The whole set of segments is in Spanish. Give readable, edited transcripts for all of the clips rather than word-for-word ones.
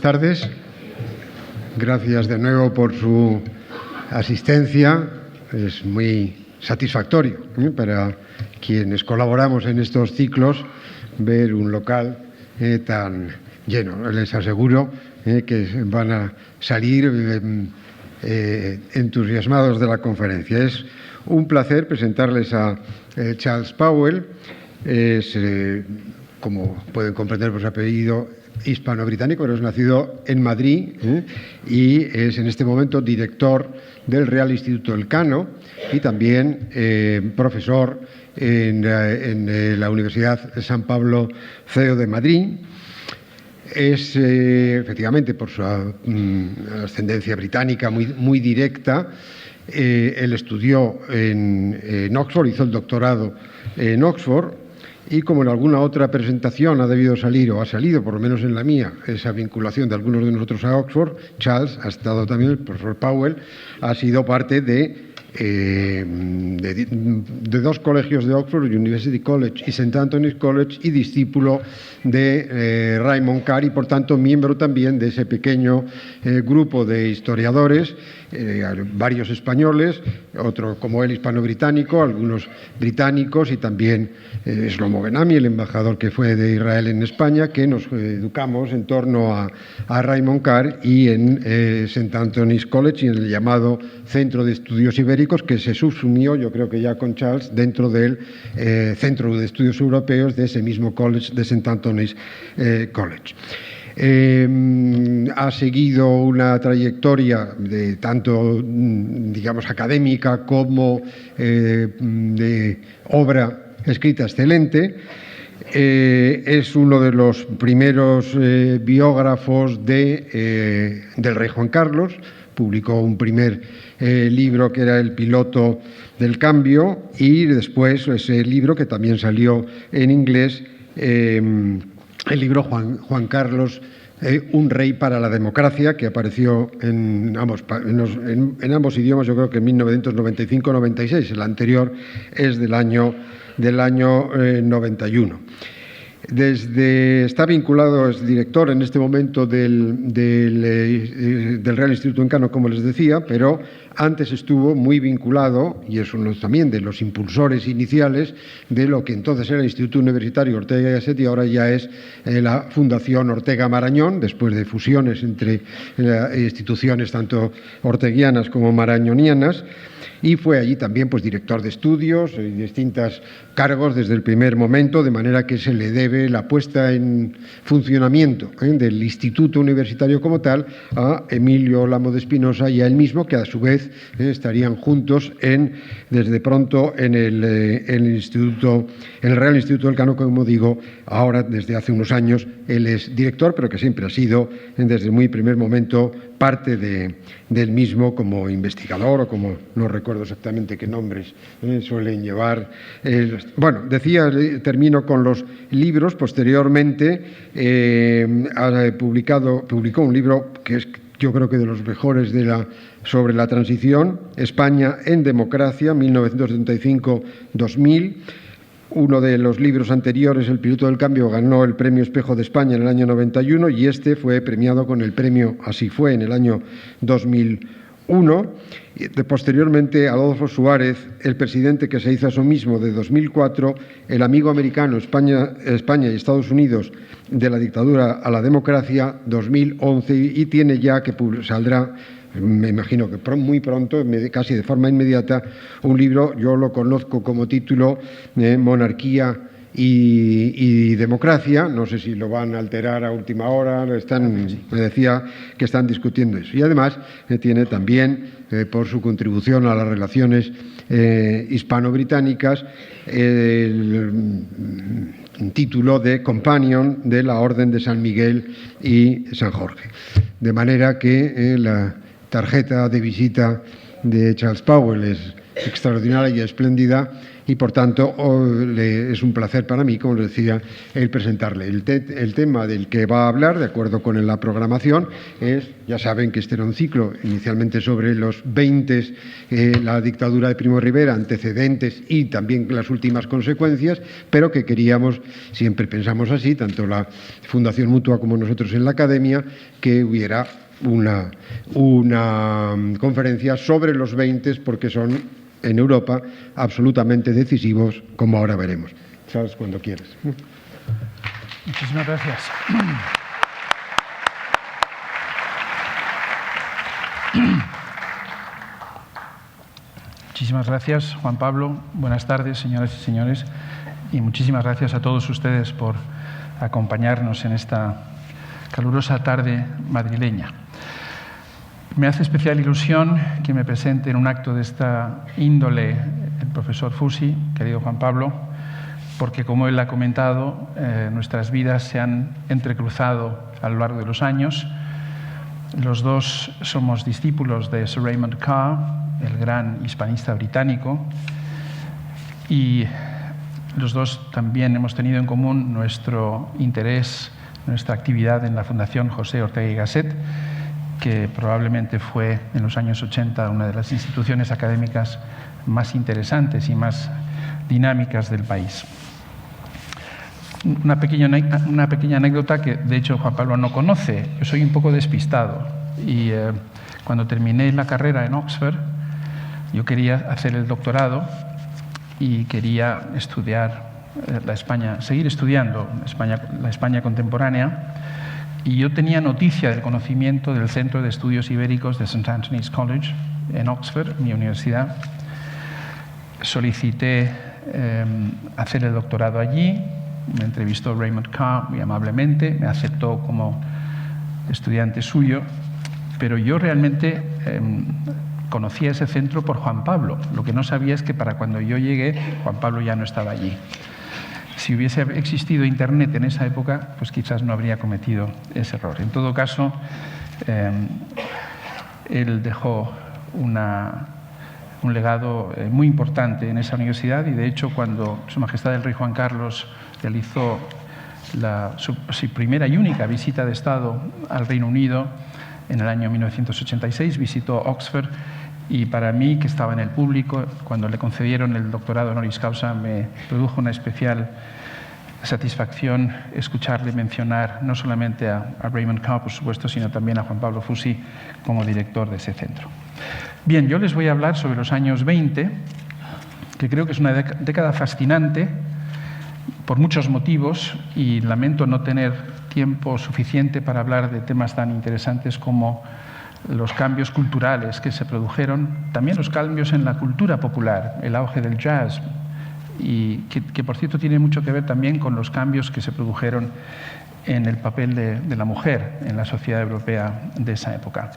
tardes. Gracias de nuevo por su asistencia. Es muy satisfactorio para quienes colaboramos en estos ciclos ver un local tan lleno. Les aseguro que van a salir entusiasmados de la conferencia. Es un placer presentarles a Charles Powell. Es, como pueden comprender por su apellido, hispano-británico, pero es nacido en Madrid y es en este momento director del Real Instituto Elcano y también profesor en la Universidad de San Pablo CEO de Madrid. Es, efectivamente, por su ascendencia británica muy directa, él estudió en Oxford, hizo el doctorado en Oxford, y como en alguna otra presentación ha debido salir, o ha salido, por lo menos en la mía, esa vinculación de algunos de nosotros a Oxford, Charles, ha estado también, el profesor Powell, ha sido parte de dos colegios de Oxford, University College y St. Anthony's College, y discípulo de Raymond Carr, y por tanto miembro también de ese pequeño grupo de historiadores, varios españoles, otro como él hispano-británico, algunos británicos, y también Shlomo Ben-Ami, el embajador que fue de Israel en España, que nos educamos en torno a Raymond Carr y en St. Anthony's College y en el llamado Centro de Estudios Ibéricos, que se subsumió, yo creo que ya con Charles, dentro del Centro de Estudios Europeos de ese mismo college de St. Anthony's College. Ha seguido una trayectoria de tanto, digamos, académica como de obra escrita excelente. Es uno de los primeros biógrafos del rey Juan Carlos. Publicó un primer libro que era El piloto del cambio, y después ese libro que también salió en inglés, el libro Juan Carlos, un rey para la democracia, que apareció en ambos idiomas, yo creo que en 1995-96. El anterior es del año 91. Está vinculado, es director en este momento del Real Instituto Elcano, como les decía, pero antes estuvo muy vinculado, y es uno también de los impulsores iniciales de lo que entonces era el Instituto Universitario Ortega y Gasset, y ahora ya es la Fundación Ortega Marañón, después de fusiones entre instituciones tanto orteguianas como marañonianas. Y fue allí también pues director de estudios y distintos cargos desde el primer momento, de manera que se le debe la puesta en funcionamiento del Instituto Universitario como tal a Emilio Lamo de Espinosa y a él mismo, que a su vez estarían juntos desde pronto en el Real Instituto Elcano, como digo, ahora desde hace unos años él es director, pero que siempre ha sido desde el muy primer momento parte del mismo como investigador, o como no recuerdo exactamente qué nombres suelen llevar. Bueno, decía, termino con los libros. Posteriormente publicó un libro que es, yo creo que de los mejores sobre la transición, España en democracia, 1975-2000. Uno de los libros anteriores, El piloto del cambio, ganó el Premio Espejo de España en el año 91, y este fue premiado con el premio Así fue en el año 2001. Posteriormente, Adolfo Suárez, El presidente que se hizo a sí mismo, de 2004, El amigo americano, España y Estados Unidos, de la dictadura a la democracia, 2011, y tiene ya, que saldrá, me imagino que muy pronto, casi de forma inmediata, un libro, yo lo conozco como título, Monarquía y democracia. No sé si lo van a alterar a última hora, me decía que están discutiendo eso. Y además tiene también, por su contribución a las relaciones hispano-británicas, el título de Companion de la Orden de San Miguel y San Jorge. De manera que la tarjeta de visita de Charles Powell es extraordinaria y espléndida, y, por tanto, es un placer para mí, como les decía, el presentarle. El tema del que va a hablar, de acuerdo con la programación, es, ya saben que este era un ciclo inicialmente sobre los 20, la dictadura de Primo de Rivera, antecedentes y también las últimas consecuencias, pero que queríamos, siempre pensamos así, tanto la Fundación Mutua como nosotros en la Academia, que hubiera una conferencia sobre los 20, porque son en Europa absolutamente decisivos, como ahora veremos. Sabes, cuando quieras. Muchísimas gracias. Muchísimas gracias, Juan Pablo. Buenas tardes, señoras y señores, y muchísimas gracias a todos ustedes por acompañarnos en esta calurosa tarde madrileña. Me hace especial ilusión que me presente en un acto de esta índole el profesor Fusi, querido Juan Pablo, porque, como él ha comentado, nuestras vidas se han entrecruzado a lo largo de los años. Los dos somos discípulos de Sir Raymond Carr, el gran hispanista británico, y los dos también hemos tenido en común nuestro interés, nuestra actividad en la Fundación José Ortega y Gasset, que probablemente fue en los años 80 una de las instituciones académicas más interesantes y más dinámicas del país. Una pequeña anécdota que, de hecho, Juan Pablo no conoce. Yo soy un poco despistado y cuando terminé la carrera en Oxford, yo quería hacer el doctorado y quería estudiar seguir estudiando la España contemporánea, y yo tenía noticia del conocimiento del Centro de Estudios Ibéricos de St. Anthony's College en Oxford, mi universidad. Solicité hacer el doctorado allí, me entrevistó Raymond Carr muy amablemente, me aceptó como estudiante suyo, pero yo realmente conocí a ese centro por Juan Pablo. Lo que no sabía es que para cuando yo llegué, Juan Pablo ya no estaba allí. Si hubiese existido Internet en esa época, pues quizás no habría cometido ese error. En todo caso, él dejó un legado muy importante en esa universidad, y, de hecho, cuando Su Majestad el Rey Juan Carlos realizó su primera y única visita de Estado al Reino Unido en el año 1986, visitó Oxford, y para mí, que estaba en el público, cuando le concedieron el doctorado honoris causa, me produjo una especial satisfacción escucharle mencionar no solamente a Raymond Carr, por supuesto, sino también a Juan Pablo Fusi como director de ese centro. Bien, yo les voy a hablar sobre los años 20, que creo que es una década fascinante por muchos motivos, y lamento no tener tiempo suficiente para hablar de temas tan interesantes como los cambios culturales que se produjeron, también los cambios en la cultura popular, el auge del jazz, y que por cierto tiene mucho que ver también con los cambios que se produjeron en el papel de la mujer en la sociedad europea de esa época.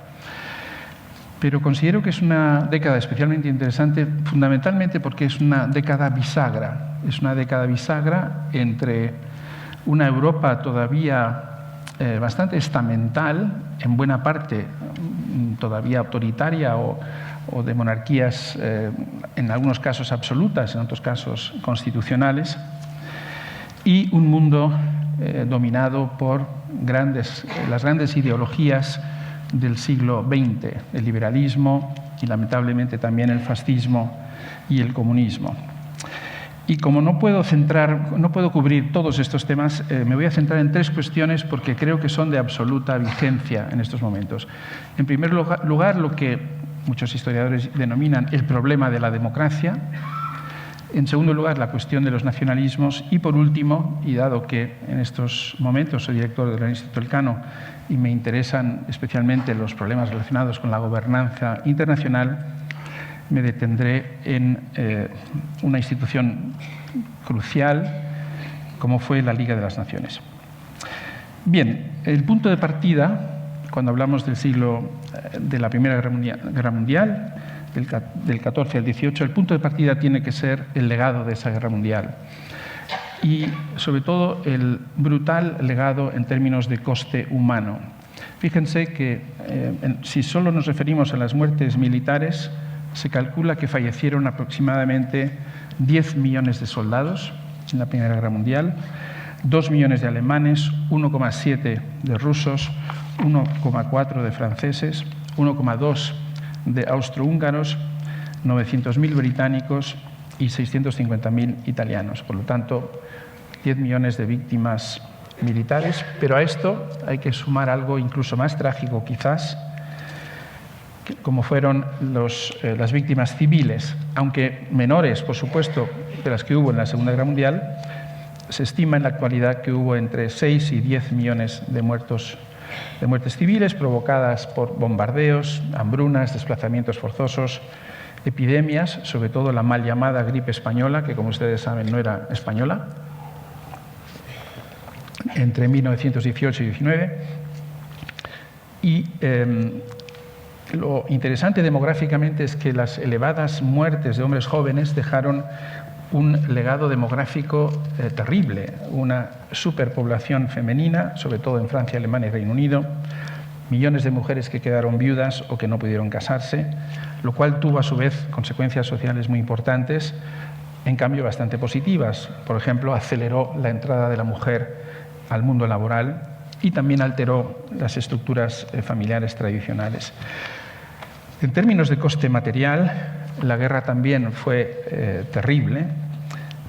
Pero considero que es una década especialmente interesante, fundamentalmente porque es una década bisagra. Es una década bisagra entre una Europa todavía bastante estamental, en buena parte todavía autoritaria o de monarquías, en algunos casos absolutas, en otros casos constitucionales, y un mundo dominado por las grandes ideologías del siglo XX, el liberalismo y, lamentablemente, también el fascismo y el comunismo. Y como no puedo cubrir todos estos temas, me voy a centrar en tres cuestiones porque creo que son de absoluta vigencia en estos momentos. En primer lugar, lo que muchos historiadores denominan el problema de la democracia. En segundo lugar, la cuestión de los nacionalismos. Y, por último, y dado que en estos momentos soy director del Instituto Elcano y me interesan especialmente los problemas relacionados con la gobernanza internacional, me detendré en una institución crucial como fue la Liga de las Naciones. Bien, el punto de partida, cuando hablamos del siglo de la Primera Guerra Mundial, del 14 al 18, el punto de partida tiene que ser el legado de esa guerra mundial y, sobre todo, el brutal legado en términos de coste humano. Fíjense que si solo nos referimos a las muertes militares, se calcula que fallecieron aproximadamente 10 millones de soldados en la Primera Guerra Mundial, 2 millones de alemanes, 1,7 de rusos, 1,4 de franceses, 1,2 de austrohúngaros, 900.000 británicos y 650.000 italianos. Por lo tanto, 10 millones de víctimas militares, pero a esto hay que sumar algo incluso más trágico quizás, como fueron las víctimas civiles, aunque menores, por supuesto, de las que hubo en la Segunda Guerra Mundial. Se estima en la actualidad que hubo entre 6 y 10 millones de muertes civiles provocadas por bombardeos, hambrunas, desplazamientos forzosos, epidemias, sobre todo la mal llamada gripe española, que como ustedes saben no era española, entre 1918 y 19. Y lo interesante demográficamente es que las elevadas muertes de hombres jóvenes dejaron un legado demográfico terrible, una superpoblación femenina, sobre todo en Francia, Alemania y Reino Unido, millones de mujeres que quedaron viudas o que no pudieron casarse, lo cual tuvo a su vez consecuencias sociales muy importantes, en cambio bastante positivas. Por ejemplo, aceleró la entrada de la mujer al mundo laboral y también alteró las estructuras familiares tradicionales. En términos de coste material, la guerra también fue terrible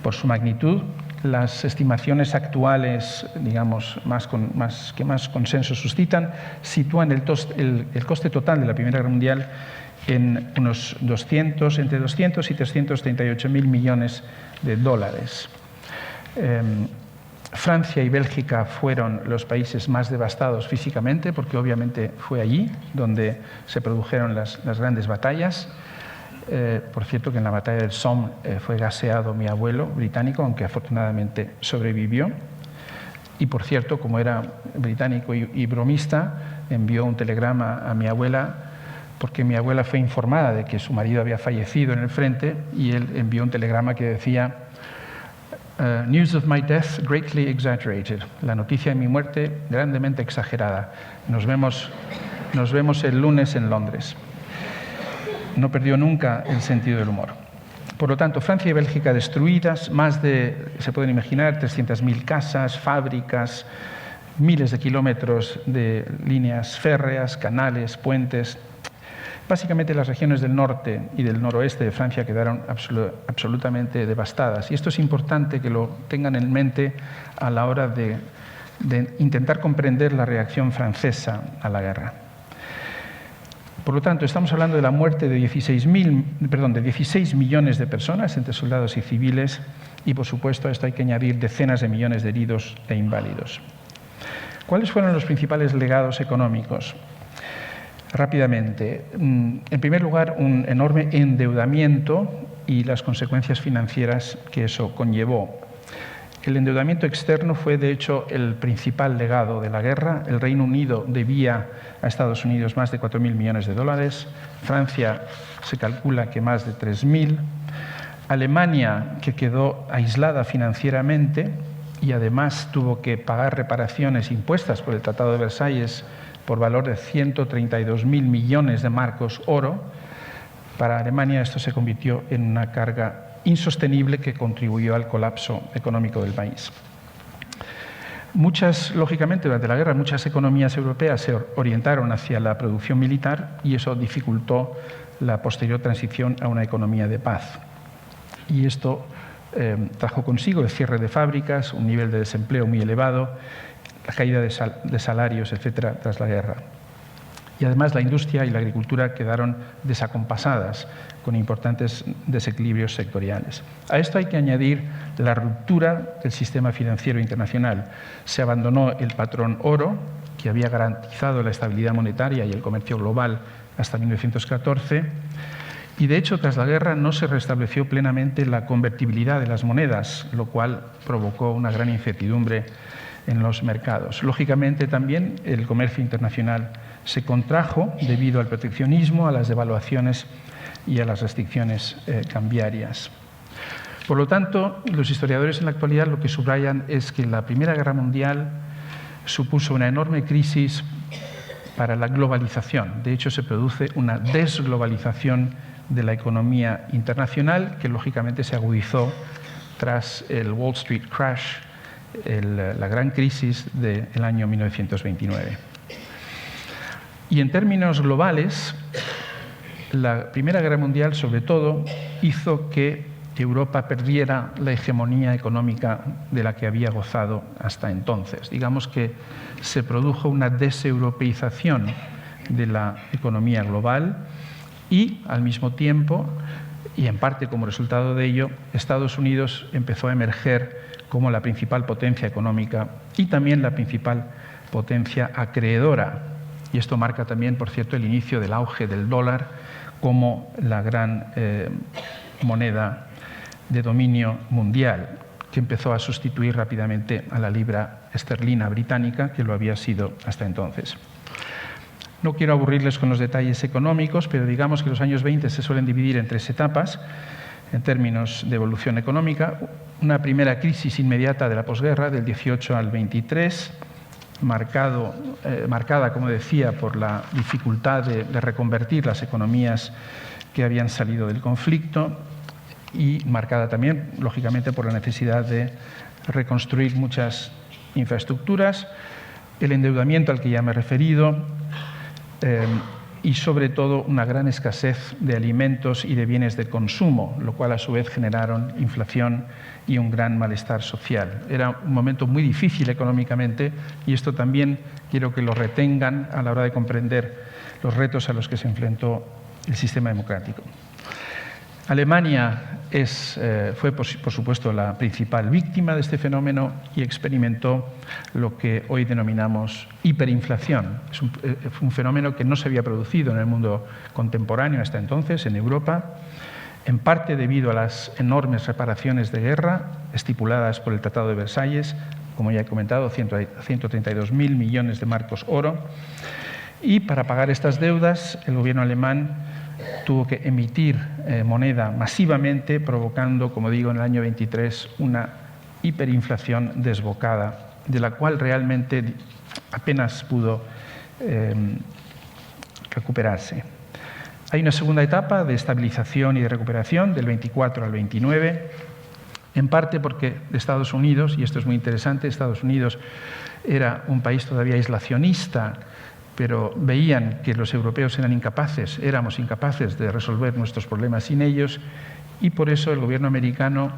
por su magnitud. Las estimaciones actuales, digamos, que más consenso suscitan, sitúan el coste total de la Primera Guerra Mundial en unos entre 200 y 338.000 millones de dólares. Francia y Bélgica fueron los países más devastados físicamente, porque obviamente fue allí donde se produjeron las grandes batallas. Por cierto, que en la batalla del Somme fue gaseado mi abuelo británico, aunque afortunadamente sobrevivió. Y por cierto, como era británico y bromista, envió un telegrama a mi abuela, porque mi abuela fue informada de que su marido había fallecido en el frente, y él envió un telegrama que decía: "News of my death greatly exaggerated". La noticia de mi muerte grandemente exagerada. Nos vemos el lunes en Londres. No perdió nunca el sentido del humor. Por lo tanto, Francia y Bélgica destruidas, se pueden imaginar, 300.000 casas, fábricas, miles de kilómetros de líneas férreas, canales, puentes. Básicamente las regiones del norte y del noroeste de Francia quedaron absolutamente devastadas. Y esto es importante que lo tengan en mente a la hora de intentar comprender la reacción francesa a la guerra. Por lo tanto, estamos hablando de la muerte de 16 millones de personas, entre soldados y civiles, y por supuesto a esto hay que añadir decenas de millones de heridos e inválidos. ¿Cuáles fueron los principales legados económicos? Rápidamente. En primer lugar, un enorme endeudamiento y las consecuencias financieras que eso conllevó. El endeudamiento externo fue, de hecho, el principal legado de la guerra. El Reino Unido debía a Estados Unidos más de 4.000 millones de dólares. Francia se calcula que más de 3.000. Alemania, que quedó aislada financieramente y además tuvo que pagar reparaciones impuestas por el Tratado de Versalles por valor de 132.000 millones de marcos oro. Para Alemania esto se convirtió en una carga insostenible que contribuyó al colapso económico del país. Lógicamente, durante la guerra, muchas economías europeas se orientaron hacia la producción militar y eso dificultó la posterior transición a una economía de paz. Y esto trajo consigo el cierre de fábricas, un nivel de desempleo muy elevado, la caída de salarios, etcétera, tras la guerra. Y además la industria y la agricultura quedaron desacompasadas, con importantes desequilibrios sectoriales. A esto hay que añadir la ruptura del sistema financiero internacional. Se abandonó el patrón oro, que había garantizado la estabilidad monetaria y el comercio global hasta 1914, y de hecho tras la guerra no se restableció plenamente la convertibilidad de las monedas, lo cual provocó una gran incertidumbre en los mercados. Lógicamente también el comercio internacional se contrajo debido al proteccionismo, a las devaluaciones y a las restricciones cambiarias. Por lo tanto, los historiadores en la actualidad lo que subrayan es que la Primera Guerra Mundial supuso una enorme crisis para la globalización. De hecho, se produce una desglobalización de la economía internacional, que lógicamente se agudizó tras el Wall Street crash, la gran crisis del año 1929. Y en términos globales, la Primera Guerra Mundial, sobre todo, hizo que Europa perdiera la hegemonía económica de la que había gozado hasta entonces. Digamos que se produjo una deseuropeización de la economía global y, al mismo tiempo, y en parte como resultado de ello, Estados Unidos empezó a emerger como la principal potencia económica y también la principal potencia acreedora. Y esto marca también, por cierto, el inicio del auge del dólar como la gran moneda de dominio mundial, que empezó a sustituir rápidamente a la libra esterlina británica, que lo había sido hasta entonces. No quiero aburrirles con los detalles económicos, pero digamos que los años 20 se suelen dividir en 3 etapas en términos de evolución económica. Una primera crisis inmediata de la posguerra, del 18 al 23, marcada, como decía, por la dificultad de reconvertir las economías que habían salido del conflicto y marcada también, lógicamente, por la necesidad de reconstruir muchas infraestructuras, el endeudamiento al que ya me he referido y, sobre todo, una gran escasez de alimentos y de bienes de consumo, lo cual, a su vez, generaron inflación y un gran malestar social. Era un momento muy difícil económicamente y esto también quiero que lo retengan a la hora de comprender los retos a los que se enfrentó el sistema democrático. Alemania fue, por supuesto, la principal víctima de este fenómeno y experimentó lo que hoy denominamos hiperinflación. Es un fenómeno que no se había producido en el mundo contemporáneo hasta entonces, en Europa, en parte debido a las enormes reparaciones de guerra estipuladas por el Tratado de Versalles, como ya he comentado, 132.000 millones de marcos oro. Y para pagar estas deudas, el gobierno alemán tuvo que emitir moneda masivamente, provocando, como digo, en el año 23 una hiperinflación desbocada, de la cual realmente apenas pudo recuperarse. Hay una segunda etapa de estabilización y de recuperación del 24 al 29, en parte porque Estados Unidos, y esto es muy interesante, Estados Unidos era un país todavía aislacionista, pero veían que los europeos éramos incapaces de resolver nuestros problemas sin ellos, y por eso el gobierno americano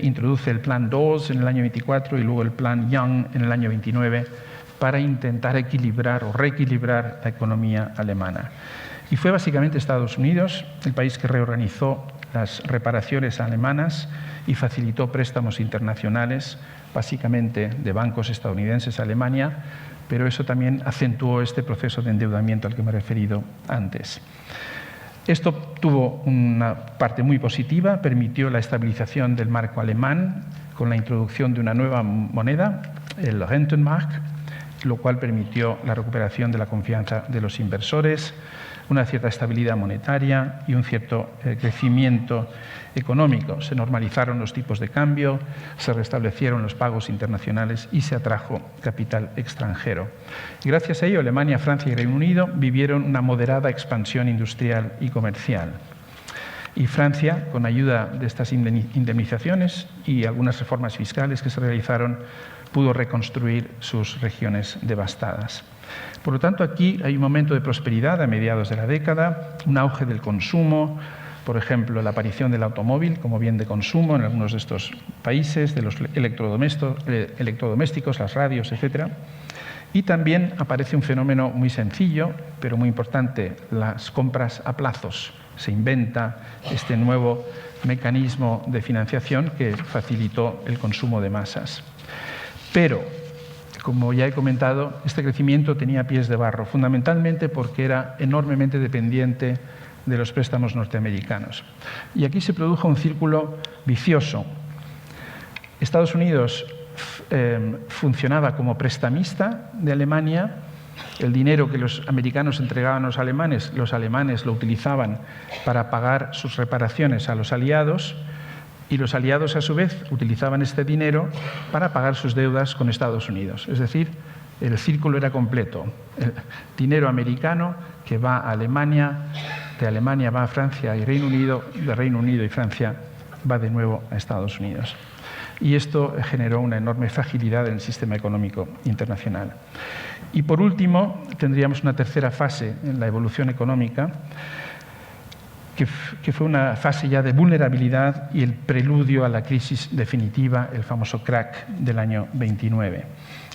introduce el Plan Dawes en el año 24 y luego el Plan Young en el año 29 para intentar equilibrar o reequilibrar la economía alemana. Y fue básicamente Estados Unidos el país que reorganizó las reparaciones alemanas y facilitó préstamos internacionales, básicamente de bancos estadounidenses a Alemania, pero eso también acentuó este proceso de endeudamiento al que me he referido antes. Esto tuvo una parte muy positiva, permitió la estabilización del marco alemán con la introducción de una nueva moneda, el Rentenmark, lo cual permitió la recuperación de la confianza de los inversores, una cierta estabilidad monetaria y un cierto crecimiento económico. Se normalizaron los tipos de cambio, se restablecieron los pagos internacionales y se atrajo capital extranjero. Y gracias a ello, Alemania, Francia y Reino Unido vivieron una moderada expansión industrial y comercial. Y Francia, con ayuda de estas indemnizaciones y algunas reformas fiscales que se realizaron, pudo reconstruir sus regiones devastadas. Por lo tanto, aquí hay un momento de prosperidad a mediados de la década, un auge del consumo, por ejemplo, la aparición del automóvil como bien de consumo en algunos de estos países, de los electrodomésticos, las radios, etc. Y también aparece un fenómeno muy sencillo, pero muy importante, las compras a plazos. Se inventa este nuevo mecanismo de financiación que facilitó el consumo de masas. Pero, como ya he comentado, este crecimiento tenía pies de barro, fundamentalmente porque era enormemente dependiente de los préstamos norteamericanos. Y aquí se produjo un círculo vicioso. Estados Unidos funcionaba como prestamista de Alemania. El dinero que los americanos entregaban a los alemanes lo utilizaban para pagar sus reparaciones a los aliados, y los aliados, a su vez, utilizaban este dinero para pagar sus deudas con Estados Unidos. Es decir, el círculo era completo. El dinero americano que va a Alemania de Alemania va a Francia y Reino Unido, de Reino Unido y Francia va de nuevo a Estados Unidos. Y esto generó una enorme fragilidad en el sistema económico internacional. Y por último, tendríamos una tercera fase en la evolución económica, que fue una fase ya de vulnerabilidad y el preludio a la crisis definitiva, el famoso crack del año 29.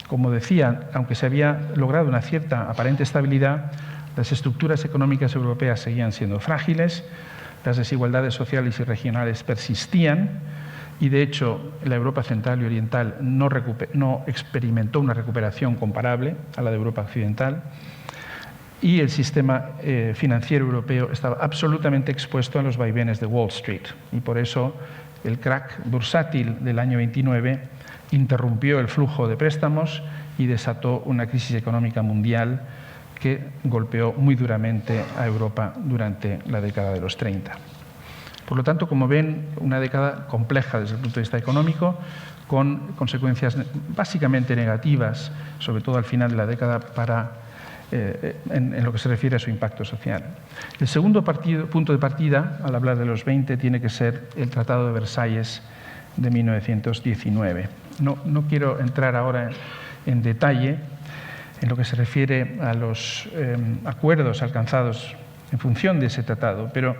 Como decía, aunque se había logrado una cierta aparente estabilidad, las estructuras económicas europeas seguían siendo frágiles, las desigualdades sociales y regionales persistían y, de hecho, la Europa central y oriental no experimentó una recuperación comparable a la de Europa occidental, y el sistema financiero europeo estaba absolutamente expuesto a los vaivenes de Wall Street. Y por eso el crack bursátil del año 29 interrumpió el flujo de préstamos y desató una crisis económica mundial que golpeó muy duramente a Europa durante la década de los 30. Por lo tanto, como ven, una década compleja desde el punto de vista económico, con consecuencias básicamente negativas, sobre todo al final de la década, en lo que se refiere a su impacto social. El segundo punto de partida, al hablar de los 20, tiene que ser el Tratado de Versalles de 1919. No quiero entrar ahora en detalle en lo que se refiere a los acuerdos alcanzados en función de ese tratado, pero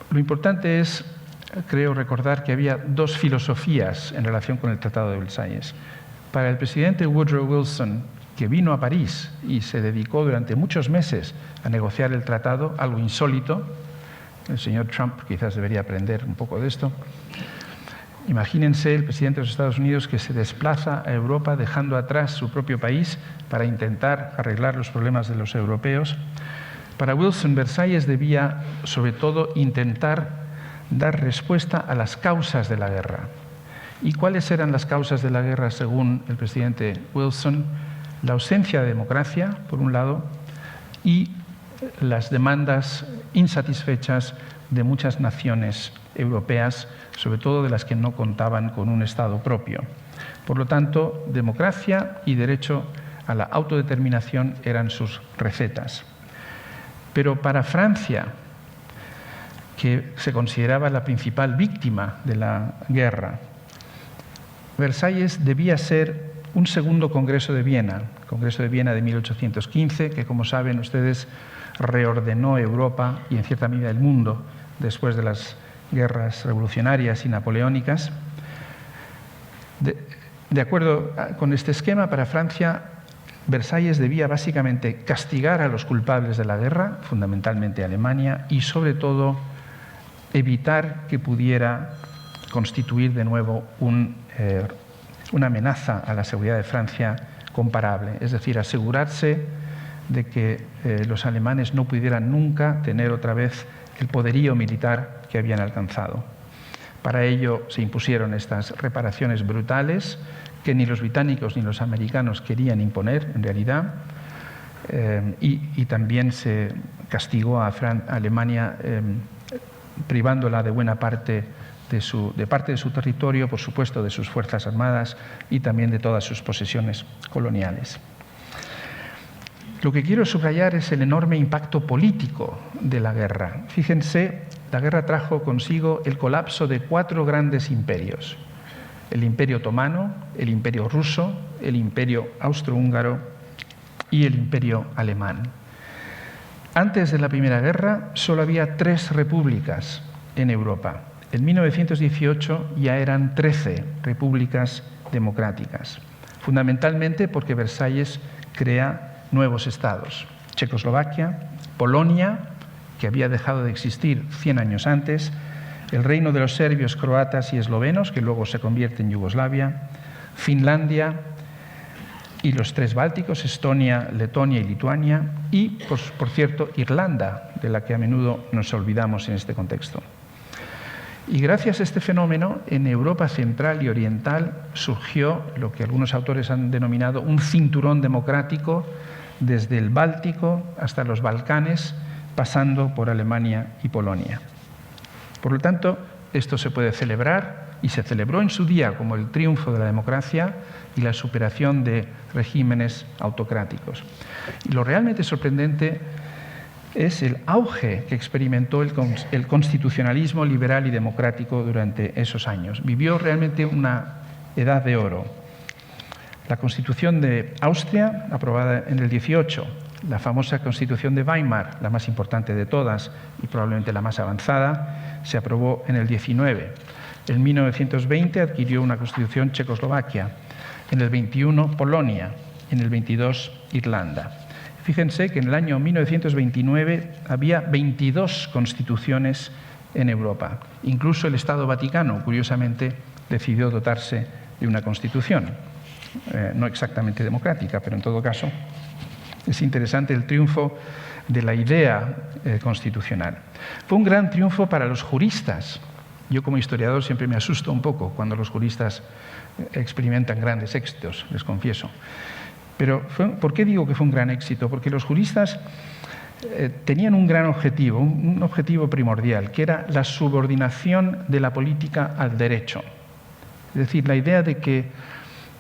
lo importante es, creo recordar, que había dos filosofías en relación con el Tratado de Versalles. Para el presidente Woodrow Wilson, que vino a París y se dedicó durante muchos meses a negociar el tratado, algo insólito, el señor Trump quizás debería aprender un poco de esto. Imagínense el presidente de los Estados Unidos que se desplaza a Europa dejando atrás su propio país para intentar arreglar los problemas de los europeos. Para Wilson, Versalles debía, sobre todo, intentar dar respuesta a las causas de la guerra. ¿Y cuáles eran las causas de la guerra según el presidente Wilson? La ausencia de democracia, por un lado, y las demandas insatisfechas de muchas naciones europeas, sobre todo de las que no contaban con un Estado propio. Por lo tanto, democracia y derecho a la autodeterminación eran sus recetas. Pero para Francia, que se consideraba la principal víctima de la guerra, Versalles debía ser un segundo Congreso de Viena, Congreso de Viena de 1815, que, como saben ustedes, reordenó Europa y, en cierta medida, el mundo después de las guerras revolucionarias y napoleónicas. De acuerdo con este esquema, para Francia, Versalles debía básicamente castigar a los culpables de la guerra, fundamentalmente Alemania, y sobre todo evitar que pudiera constituir de nuevo una amenaza a la seguridad de Francia comparable, es decir, asegurarse de que los alemanes no pudieran nunca tener otra vez el poderío militar que habían alcanzado. Para ello se impusieron estas reparaciones brutales que ni los británicos ni los americanos querían imponer, en realidad, y también se castigó a Alemania privándola de buena parte de su territorio, por supuesto, de sus fuerzas armadas y también de todas sus posesiones coloniales. Lo que quiero subrayar es el enorme impacto político de la guerra. Fíjense, la guerra trajo consigo el colapso de 4 grandes imperios: el Imperio Otomano, el Imperio Ruso, el Imperio Austrohúngaro y el Imperio Alemán. Antes de la Primera Guerra solo había 3 repúblicas en Europa. En 1918 ya eran 13 repúblicas democráticas, fundamentalmente porque Versalles crea nuevos estados: Checoslovaquia, Polonia, que había dejado de existir 100 años antes, el reino de los serbios, croatas y eslovenos, que luego se convierte en Yugoslavia, Finlandia y los 3 bálticos, Estonia, Letonia y Lituania, y, por cierto, Irlanda, de la que a menudo nos olvidamos en este contexto. Y gracias a este fenómeno, en Europa central y oriental surgió lo que algunos autores han denominado un cinturón democrático desde el Báltico hasta los Balcanes, pasando por Alemania y Polonia. Por lo tanto, esto se puede celebrar, y se celebró en su día como el triunfo de la democracia y la superación de regímenes autocráticos. Y lo realmente sorprendente es el auge que experimentó el constitucionalismo liberal y democrático durante esos años. Vivió realmente una edad de oro. La Constitución de Austria, aprobada en el 18, la famosa Constitución de Weimar, la más importante de todas y probablemente la más avanzada, se aprobó en el 19. En 1920 adquirió una Constitución Checoslovaquia, en el 21 Polonia, en el 22 Irlanda. Fíjense que en el año 1929 había 22 constituciones en Europa. Incluso el Estado Vaticano, curiosamente, decidió dotarse de una constitución. No exactamente democrática, pero en todo caso es interesante el triunfo de la idea constitucional. Fue un gran triunfo para los juristas. Yo como historiador siempre me asusto un poco cuando los juristas experimentan grandes éxitos, les confieso. Pero ¿por qué digo que fue un gran éxito? Porque los juristas tenían un gran objetivo, un objetivo primordial, que era la subordinación de la política al derecho. Es decir, la idea de que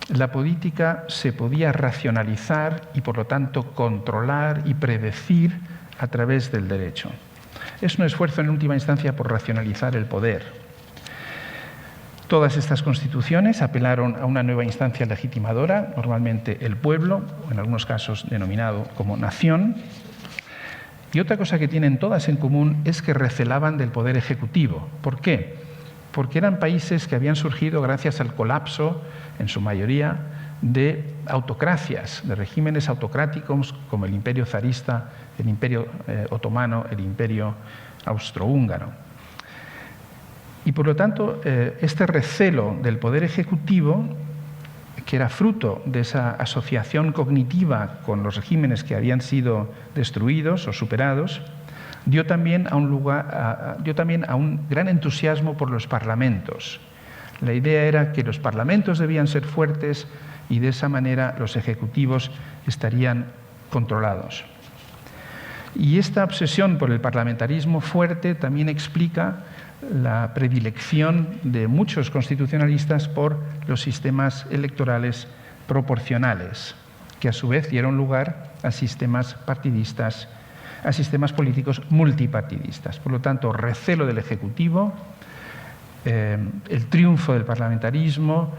la política se podía racionalizar y, por lo tanto, controlar y predecir a través del derecho. Es un esfuerzo, en última instancia, por racionalizar el poder. Todas estas constituciones apelaron a una nueva instancia legitimadora, normalmente el pueblo, o en algunos casos denominado como nación. Y otra cosa que tienen todas en común es que recelaban del poder ejecutivo. ¿Por qué? Porque eran países que habían surgido gracias al colapso, en su mayoría, de autocracias, de regímenes autocráticos como el Imperio zarista, el Imperio otomano, el Imperio austrohúngaro. Y por lo tanto, este recelo del poder ejecutivo, que era fruto de esa asociación cognitiva con los regímenes que habían sido destruidos o superados, dio también a un gran entusiasmo por los parlamentos. La idea era que los parlamentos debían ser fuertes y de esa manera los ejecutivos estarían controlados. Y esta obsesión por el parlamentarismo fuerte también explica la predilección de muchos constitucionalistas por los sistemas electorales proporcionales, que a su vez dieron lugar a sistemas partidistas, a sistemas políticos multipartidistas. Por lo tanto, recelo del Ejecutivo, el triunfo del parlamentarismo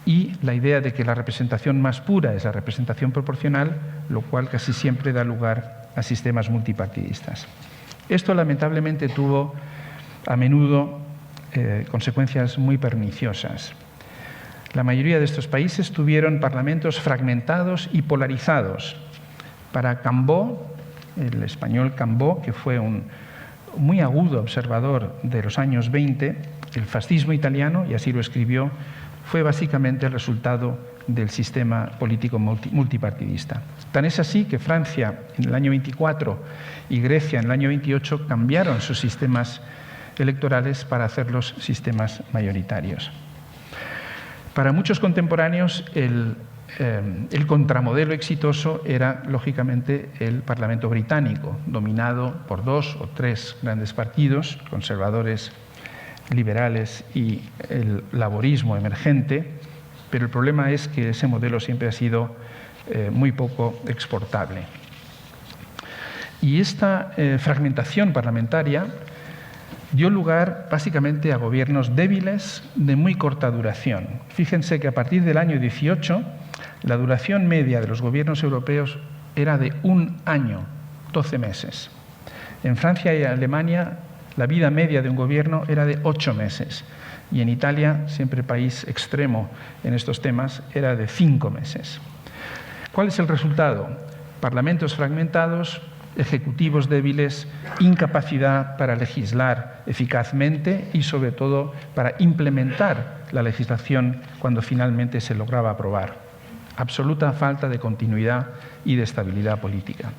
y la idea de que la representación más pura es la representación proporcional, lo cual casi siempre da lugar a sistemas multipartidistas. Esto lamentablemente tuvo a menudo consecuencias muy perniciosas. La mayoría de estos países tuvieron parlamentos fragmentados y polarizados. Para Cambó, el español Cambó, que fue un muy agudo observador de los años 20, el fascismo italiano, y así lo escribió, fue básicamente el resultado del sistema político multipartidista. Tan es así que Francia en el año 24 y Grecia en el año 28 cambiaron sus sistemas electorales para hacerlos sistemas mayoritarios. Para muchos contemporáneos, el contramodelo exitoso era, lógicamente, el Parlamento británico, dominado por 2 o 3 grandes partidos, conservadores, liberales y el laborismo emergente, pero el problema es que ese modelo siempre ha sido muy poco exportable. Y esta fragmentación parlamentaria dio lugar básicamente a gobiernos débiles de muy corta duración. Fíjense que a partir del año 18, la duración media de los gobiernos europeos era de 1 año, 12 meses. En Francia y Alemania, la vida media de un gobierno era de 8 meses. Y en Italia, siempre país extremo en estos temas, era de 5 meses. ¿Cuál es el resultado? Parlamentos fragmentados, ejecutivos débiles, incapacidad para legislar eficazmente y, sobre todo, para implementar la legislación cuando finalmente se lograba aprobar. Absoluta falta de continuidad y de estabilidad política.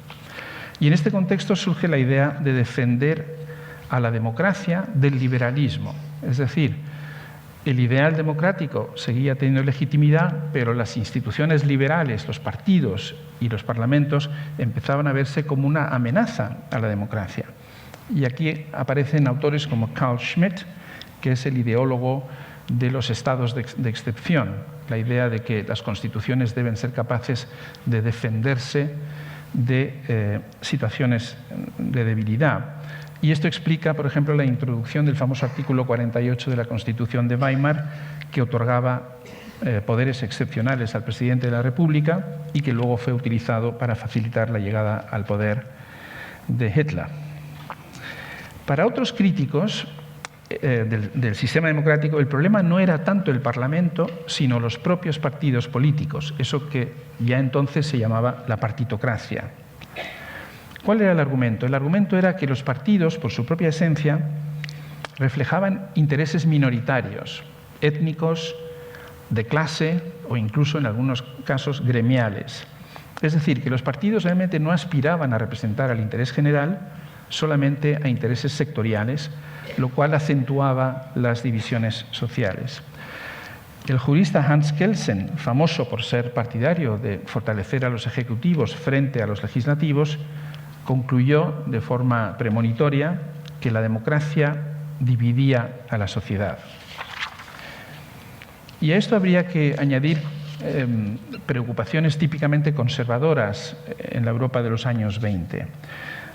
Y en este contexto surge la idea de defender a la democracia del liberalismo. Es decir, el ideal democrático seguía teniendo legitimidad, pero las instituciones liberales, los partidos y los parlamentos empezaban a verse como una amenaza a la democracia. Y aquí aparecen autores como Carl Schmitt, que es el ideólogo de los estados de excepción, la idea de que las constituciones deben ser capaces de defenderse de situaciones de debilidad. Y esto explica, por ejemplo, la introducción del famoso artículo 48 de la Constitución de Weimar, que otorgaba poderes excepcionales al presidente de la República y que luego fue utilizado para facilitar la llegada al poder de Hitler. Para otros críticos del sistema democrático, el problema no era tanto el Parlamento, sino los propios partidos políticos, eso que ya entonces se llamaba la partitocracia. ¿Cuál era el argumento? El argumento era que los partidos, por su propia esencia, reflejaban intereses minoritarios, étnicos, de clase o incluso en algunos casos gremiales. Es decir, que los partidos realmente no aspiraban a representar al interés general, solamente a intereses sectoriales, lo cual acentuaba las divisiones sociales. El jurista Hans Kelsen, famoso por ser partidario de fortalecer a los ejecutivos frente a los legislativos, concluyó de forma premonitoria que la democracia dividía a la sociedad. Y a esto habría que añadir preocupaciones típicamente conservadoras en la Europa de los años 20.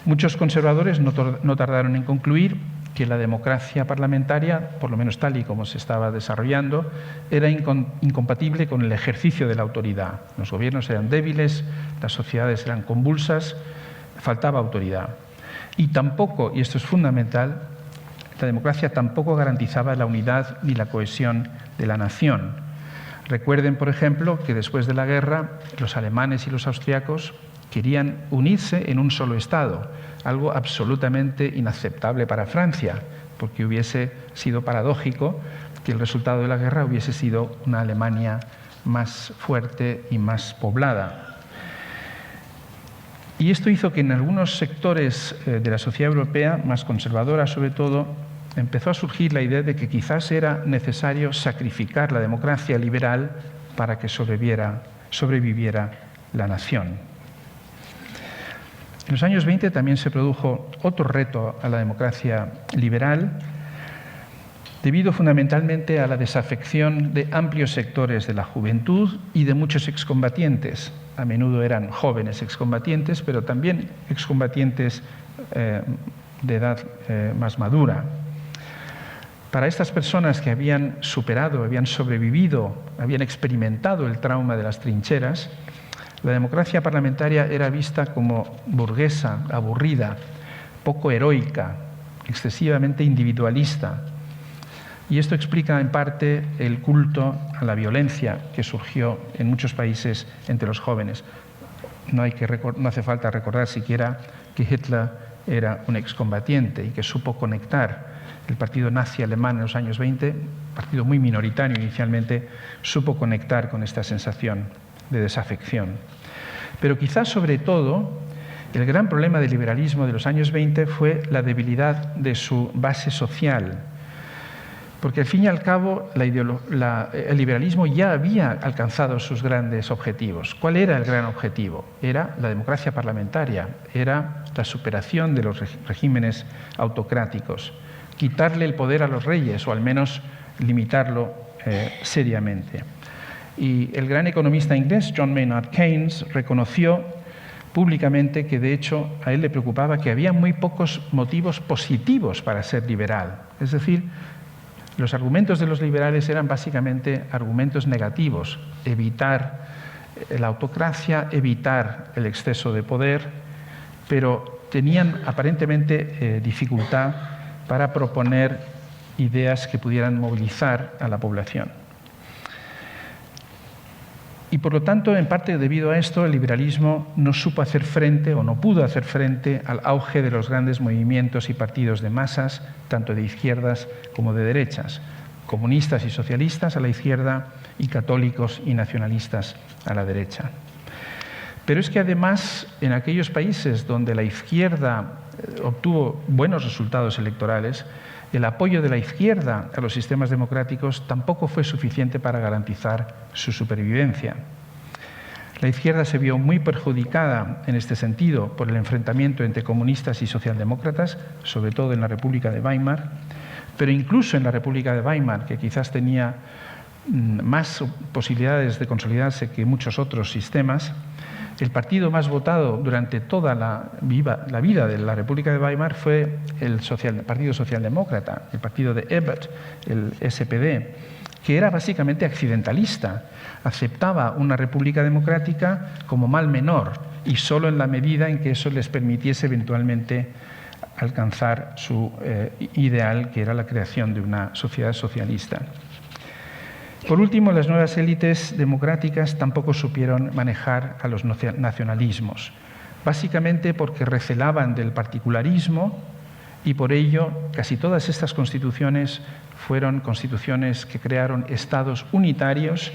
Muchos conservadores no tardaron en concluir que la democracia parlamentaria, por lo menos tal y como se estaba desarrollando, era incompatible con el ejercicio de la autoridad. Los gobiernos eran débiles, las sociedades eran convulsas, faltaba autoridad. Y tampoco, y esto es fundamental, la democracia tampoco garantizaba la unidad ni la cohesión de la nación. Recuerden, por ejemplo, que después de la guerra, los alemanes y los austriacos querían unirse en un solo Estado, algo absolutamente inaceptable para Francia, porque hubiese sido paradójico que el resultado de la guerra hubiese sido una Alemania más fuerte y más poblada. Y esto hizo que en algunos sectores de la sociedad europea, más conservadora sobre todo, empezó a surgir la idea de que quizás era necesario sacrificar la democracia liberal para que sobreviviera la nación. En los años 20 también se produjo otro reto a la democracia liberal, debido fundamentalmente a la desafección de amplios sectores de la juventud y de muchos excombatientes. A menudo eran jóvenes excombatientes, pero también excombatientes de edad más madura. Para estas personas que habían superado, habían sobrevivido, habían experimentado el trauma de las trincheras, la democracia parlamentaria era vista como burguesa, aburrida, poco heroica, excesivamente individualista. Y esto explica en parte el culto a la violencia que surgió en muchos países entre los jóvenes. No hace falta recordar siquiera que Hitler era un excombatiente y que supo conectar. El partido nazi alemán en los años 20, partido muy minoritario inicialmente, supo conectar con esta sensación de desafección. Pero quizás sobre todo, el gran problema del liberalismo de los años 20 fue la debilidad de su base social. Porque al fin y al cabo el liberalismo ya había alcanzado sus grandes objetivos. ¿Cuál era el gran objetivo? Era la democracia parlamentaria, era la superación de los regímenes autocráticos, quitarle el poder a los reyes o al menos limitarlo seriamente. Y el gran economista inglés John Maynard Keynes reconoció públicamente que de hecho a él le preocupaba que había muy pocos motivos positivos para ser liberal. Es decir, los argumentos de los liberales eran básicamente argumentos negativos: evitar la autocracia, evitar el exceso de poder, pero tenían aparentemente dificultad para proponer ideas que pudieran movilizar a la población. Y por lo tanto, en parte debido a esto, el liberalismo no supo hacer frente o no pudo hacer frente al auge de los grandes movimientos y partidos de masas, tanto de izquierdas como de derechas, comunistas y socialistas a la izquierda y católicos y nacionalistas a la derecha. Pero es que además, en aquellos países donde la izquierda obtuvo buenos resultados electorales, el apoyo de la izquierda a los sistemas democráticos tampoco fue suficiente para garantizar su supervivencia. La izquierda se vio muy perjudicada en este sentido por el enfrentamiento entre comunistas y socialdemócratas, sobre todo en la República de Weimar, pero incluso en la República de Weimar, que quizás tenía más posibilidades de consolidarse que muchos otros sistemas, El partido más votado durante toda la vida de la República de Weimar fue el Partido Socialdemócrata, el partido de Ebert, el SPD, que era básicamente accidentalista. Aceptaba una república democrática como mal menor y solo en la medida en que eso les permitiese eventualmente alcanzar su ideal, que era la creación de una sociedad socialista. Por último, las nuevas élites democráticas tampoco supieron manejar a los nacionalismos, básicamente porque recelaban del particularismo y por ello casi todas estas constituciones fueron constituciones que crearon estados unitarios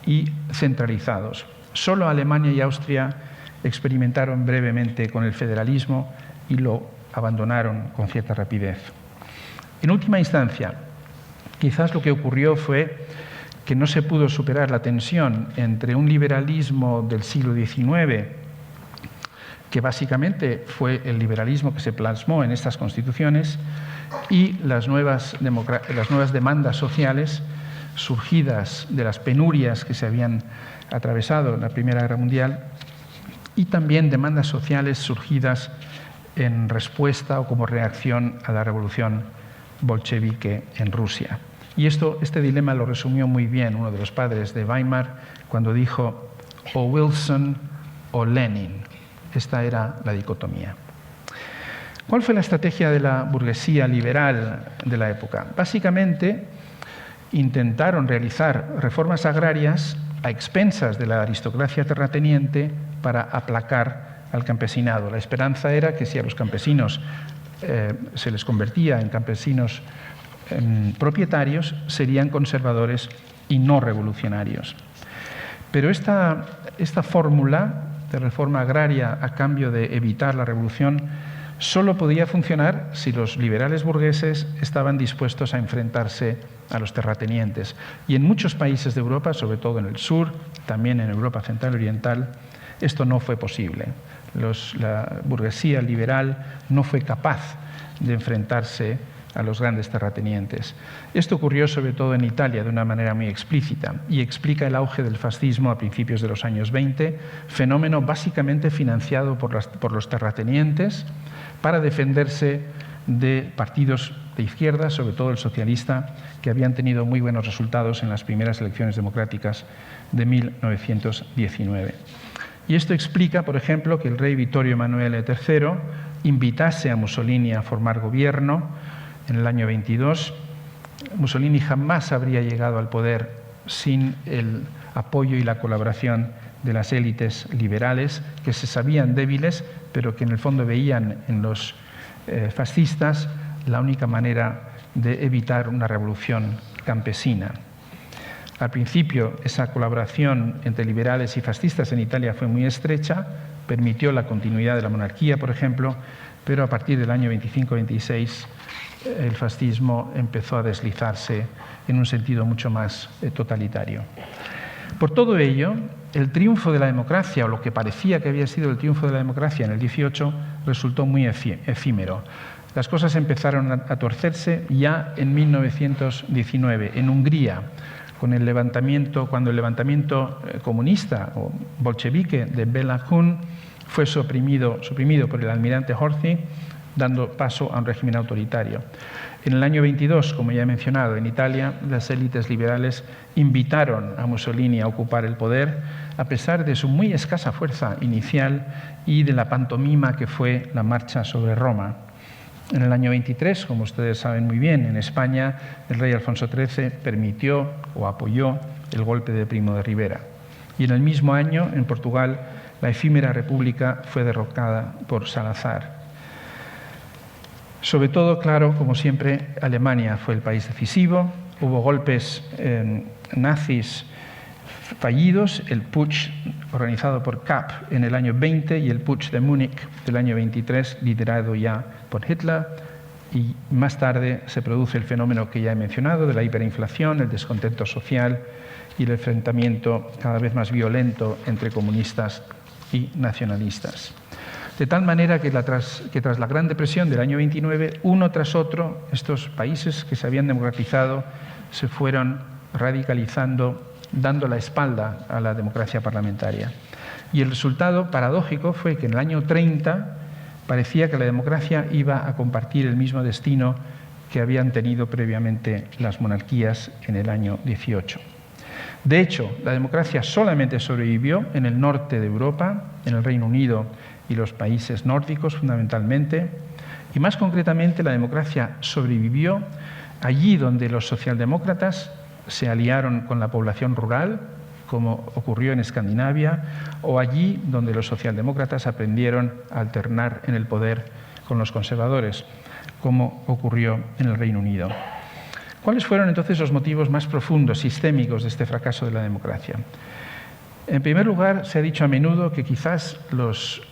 y centralizados. Solo Alemania y Austria experimentaron brevemente con el federalismo y lo abandonaron con cierta rapidez. En última instancia, quizás lo que ocurrió fue que no se pudo superar la tensión entre un liberalismo del siglo XIX, que básicamente fue el liberalismo que se plasmó en estas constituciones, y las nuevas demandas sociales surgidas de las penurias que se habían atravesado en la Primera Guerra Mundial, y también demandas sociales surgidas en respuesta o como reacción a la revolución bolchevique en Rusia. Y este dilema lo resumió muy bien uno de los padres de Weimar cuando dijo o Wilson o Lenin. Esta era la dicotomía. ¿Cuál fue la estrategia de la burguesía liberal de la época? Básicamente intentaron realizar reformas agrarias a expensas de la aristocracia terrateniente para aplacar al campesinado. La esperanza era que si a los campesinos se les convertía en campesinos propietarios, serían conservadores y no revolucionarios. Pero esta fórmula de reforma agraria a cambio de evitar la revolución solo podía funcionar si los liberales burgueses estaban dispuestos a enfrentarse a los terratenientes. Y en muchos países de Europa, sobre todo en el sur, también en Europa central y oriental, esto no fue posible. La burguesía liberal no fue capaz de enfrentarse a los grandes terratenientes. Esto ocurrió sobre todo en Italia de una manera muy explícita y explica el auge del fascismo a principios de los años 20, fenómeno básicamente financiado por los terratenientes para defenderse de partidos de izquierda, sobre todo el socialista, que habían tenido muy buenos resultados en las primeras elecciones democráticas de 1919. Y esto explica, por ejemplo, que el rey Vittorio Emanuele III invitase a Mussolini a formar gobierno en el año 22. Mussolini jamás habría llegado al poder sin el apoyo y la colaboración de las élites liberales, que se sabían débiles, pero que en el fondo veían en los fascistas la única manera de evitar una revolución campesina. Al principio, esa colaboración entre liberales y fascistas en Italia fue muy estrecha, permitió la continuidad de la monarquía, por ejemplo, pero a partir del año 25-26 el fascismo empezó a deslizarse en un sentido mucho más totalitario. Por todo ello, el triunfo de la democracia, o lo que parecía que había sido el triunfo de la democracia en el 18, resultó muy efímero. Las cosas empezaron a torcerse ya en 1919, en Hungría, cuando el levantamiento comunista o bolchevique de Béla Kun fue suprimido por el almirante Horthy, dando paso a un régimen autoritario. En el año 22, como ya he mencionado, en Italia, las élites liberales invitaron a Mussolini a ocupar el poder, a pesar de su muy escasa fuerza inicial y de la pantomima que fue la marcha sobre Roma. En el año 23, como ustedes saben muy bien, en España, el rey Alfonso XIII permitió o apoyó el golpe de Primo de Rivera. Y en el mismo año, en Portugal, la efímera república fue derrocada por Salazar. Sobre todo, claro, como siempre, Alemania fue el país decisivo. Hubo golpes nazis fallidos, el putsch organizado por Kapp en el año 20 y el putsch de Múnich del año 23, liderado ya por Hitler. Y más tarde se produce el fenómeno que ya he mencionado de la hiperinflación, el descontento social y el enfrentamiento cada vez más violento entre comunistas y nacionalistas. De tal manera que tras la Gran Depresión del año 29, uno tras otro, estos países que se habían democratizado se fueron radicalizando, dando la espalda a la democracia parlamentaria. Y el resultado paradójico fue que en el año 30 parecía que la democracia iba a compartir el mismo destino que habían tenido previamente las monarquías en el año 18. De hecho, la democracia solamente sobrevivió en el norte de Europa, en el Reino Unido y los países nórdicos fundamentalmente, y más concretamente la democracia sobrevivió allí donde los socialdemócratas se aliaron con la población rural, como ocurrió en Escandinavia, o allí donde los socialdemócratas aprendieron a alternar en el poder con los conservadores, como ocurrió en el Reino Unido. ¿Cuáles fueron entonces los motivos más profundos, sistémicos, de este fracaso de la democracia? En primer lugar, se ha dicho a menudo que quizás los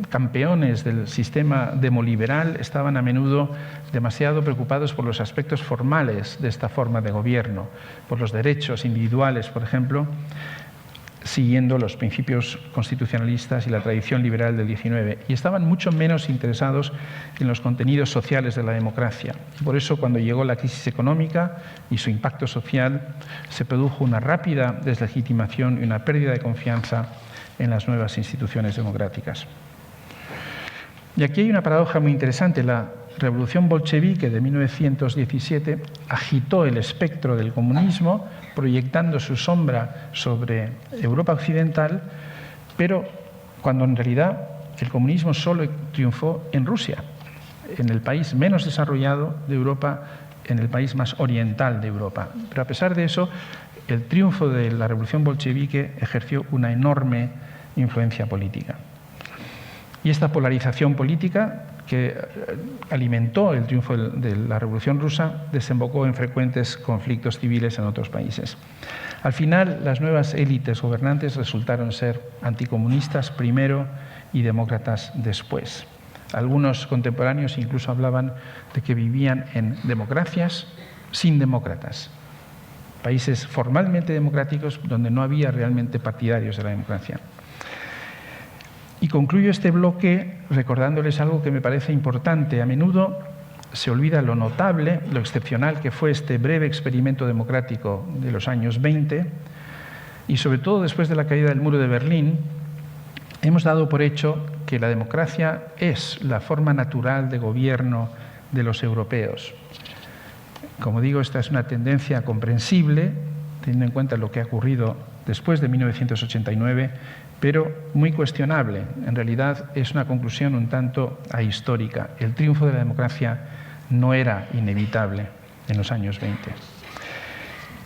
campeones del sistema demoliberal estaban a menudo demasiado preocupados por los aspectos formales de esta forma de gobierno, por los derechos individuales, por ejemplo, siguiendo los principios constitucionalistas y la tradición liberal del XIX, y estaban mucho menos interesados en los contenidos sociales de la democracia. Y por eso, cuando llegó la crisis económica y su impacto social, se produjo una rápida deslegitimación y una pérdida de confianza en las nuevas instituciones democráticas. Y aquí hay una paradoja muy interesante. La revolución bolchevique de 1917 agitó el espectro del comunismo, proyectando su sombra sobre Europa occidental, pero cuando en realidad el comunismo solo triunfó en Rusia, en el país menos desarrollado de Europa, en el país más oriental de Europa. Pero a pesar de eso, el triunfo de la revolución bolchevique ejerció una enorme influencia política. Y esta polarización política que alimentó el triunfo de la Revolución Rusa desembocó en frecuentes conflictos civiles en otros países. Al final, las nuevas élites gobernantes resultaron ser anticomunistas primero y demócratas después. Algunos contemporáneos incluso hablaban de que vivían en democracias sin demócratas, países formalmente democráticos donde no había realmente partidarios de la democracia. Y concluyo este bloque recordándoles algo que me parece importante. A menudo se olvida lo notable, lo excepcional que fue este breve experimento democrático de los años 20, y sobre todo después de la caída del muro de Berlín, hemos dado por hecho que la democracia es la forma natural de gobierno de los europeos. Como digo, esta es una tendencia comprensible, teniendo en cuenta lo que ha ocurrido después de 1989, pero muy cuestionable. En realidad es una conclusión un tanto ahistórica. El triunfo de la democracia no era inevitable en los años 20.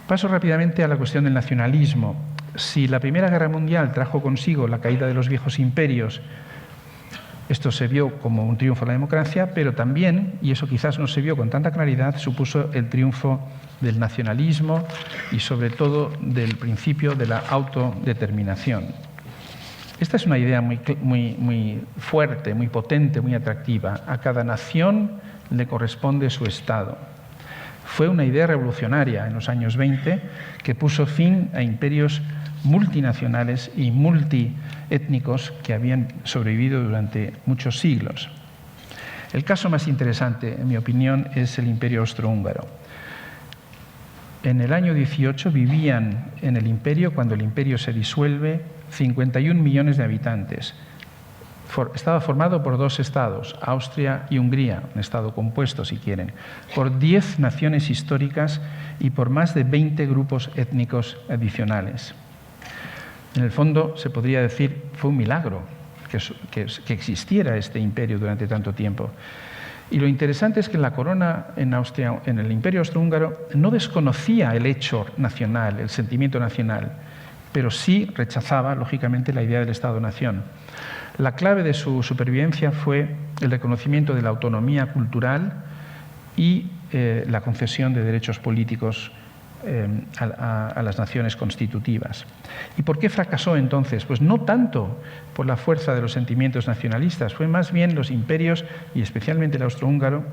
Paso rápidamente a la cuestión del nacionalismo. Si la Primera Guerra Mundial trajo consigo la caída de los viejos imperios, esto se vio como un triunfo de la democracia, pero también, y eso quizás no se vio con tanta claridad, supuso el triunfo del nacionalismo y sobre todo del principio de la autodeterminación. Esta es una idea muy fuerte, muy potente, muy atractiva. A cada nación le corresponde su Estado. Fue una idea revolucionaria en los años 20 que puso fin a imperios multinacionales y multiétnicos que habían sobrevivido durante muchos siglos. El caso más interesante, en mi opinión, es el Imperio Austrohúngaro. En el año 18 vivían en el imperio, cuando el imperio se disuelve, 51 millones de habitantes. Estaba formado por dos estados, Austria y Hungría, un estado compuesto si quieren, por 10 naciones históricas y por más de 20 grupos étnicos adicionales. En el fondo, se podría decir, fue un milagro que existiera este imperio durante tanto tiempo. Y lo interesante es que la corona en Austria, en el Imperio Austrohúngaro, no desconocía el hecho nacional, el sentimiento nacional, pero sí rechazaba, lógicamente, la idea del Estado-nación. La clave de su supervivencia fue el reconocimiento de la autonomía cultural y la concesión de derechos políticos a las naciones constitutivas. ¿Y por qué fracasó entonces? Pues no tanto por la fuerza de los sentimientos nacionalistas, fue más bien los imperios, y especialmente el austrohúngaro,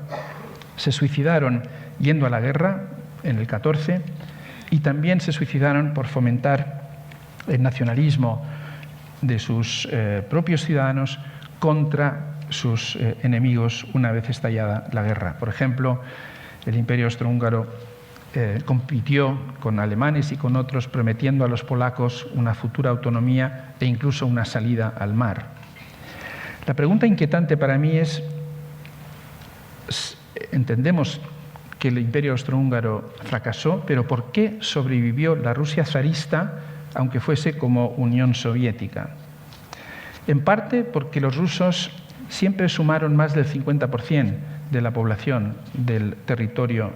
se suicidaron yendo a la guerra en el 14 y también se suicidaron por fomentar el nacionalismo de sus propios ciudadanos contra sus enemigos una vez estallada la guerra. Por ejemplo, el Imperio Austrohúngaro compitió con alemanes y con otros, prometiendo a los polacos una futura autonomía e incluso una salida al mar. La pregunta inquietante para mí es, entendemos que el Imperio Austrohúngaro fracasó, pero ¿por qué sobrevivió la Rusia zarista, aunque fuese como Unión Soviética? En parte porque los rusos siempre sumaron más del 50% de la población del territorio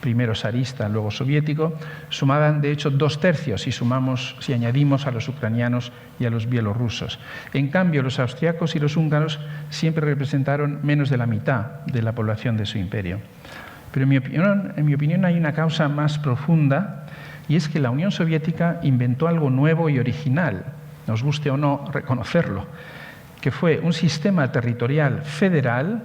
primero zarista, luego soviético, sumaban de hecho 2/3 si añadimos a los ucranianos y a los bielorrusos. En cambio, los austriacos y los húngaros siempre representaron menos de la mitad de la población de su imperio. Pero en mi opinión hay una causa más profunda, y es que la Unión Soviética inventó algo nuevo y original, nos guste o no reconocerlo, que fue un sistema territorial federal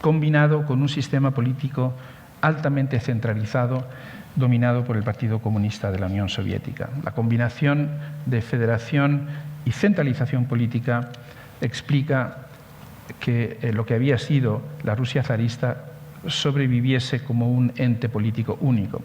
combinado con un sistema político altamente centralizado, dominado por el Partido Comunista de la Unión Soviética. La combinación de federación y centralización política explica que lo que había sido la Rusia zarista sobreviviese como un ente político único.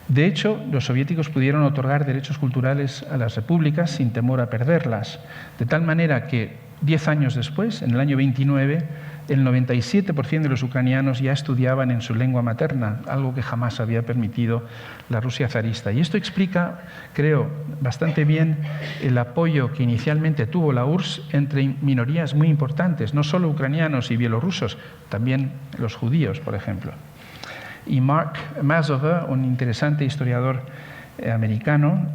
De hecho, los soviéticos pudieron otorgar derechos culturales a las repúblicas sin temor a perderlas, de tal manera que 10 años después, en el año 29, el 97% de los ucranianos ya estudiaban en su lengua materna, algo que jamás había permitido la Rusia zarista. Y esto explica, creo, bastante bien el apoyo que inicialmente tuvo la URSS entre minorías muy importantes, no solo ucranianos y bielorrusos, también los judíos, por ejemplo. Y Mark Mazower, un interesante historiador americano,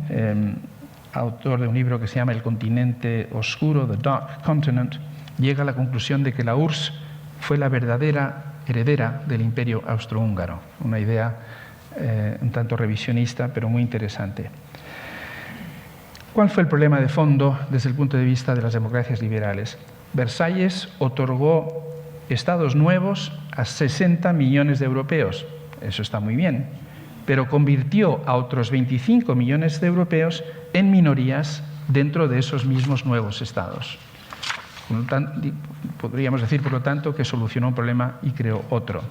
autor de un libro que se llama El continente oscuro, The Dark Continent, llega a la conclusión de que la URSS fue la verdadera heredera del Imperio Austrohúngaro. Una idea un tanto revisionista, pero muy interesante. ¿Cuál fue el problema de fondo desde el punto de vista de las democracias liberales? Versalles otorgó estados nuevos a 60 millones de europeos. Eso está muy bien, pero convirtió a otros 25 millones de europeos en minorías dentro de esos mismos nuevos estados. Podríamos decir, por lo tanto, que solucionó un problema y creó otro.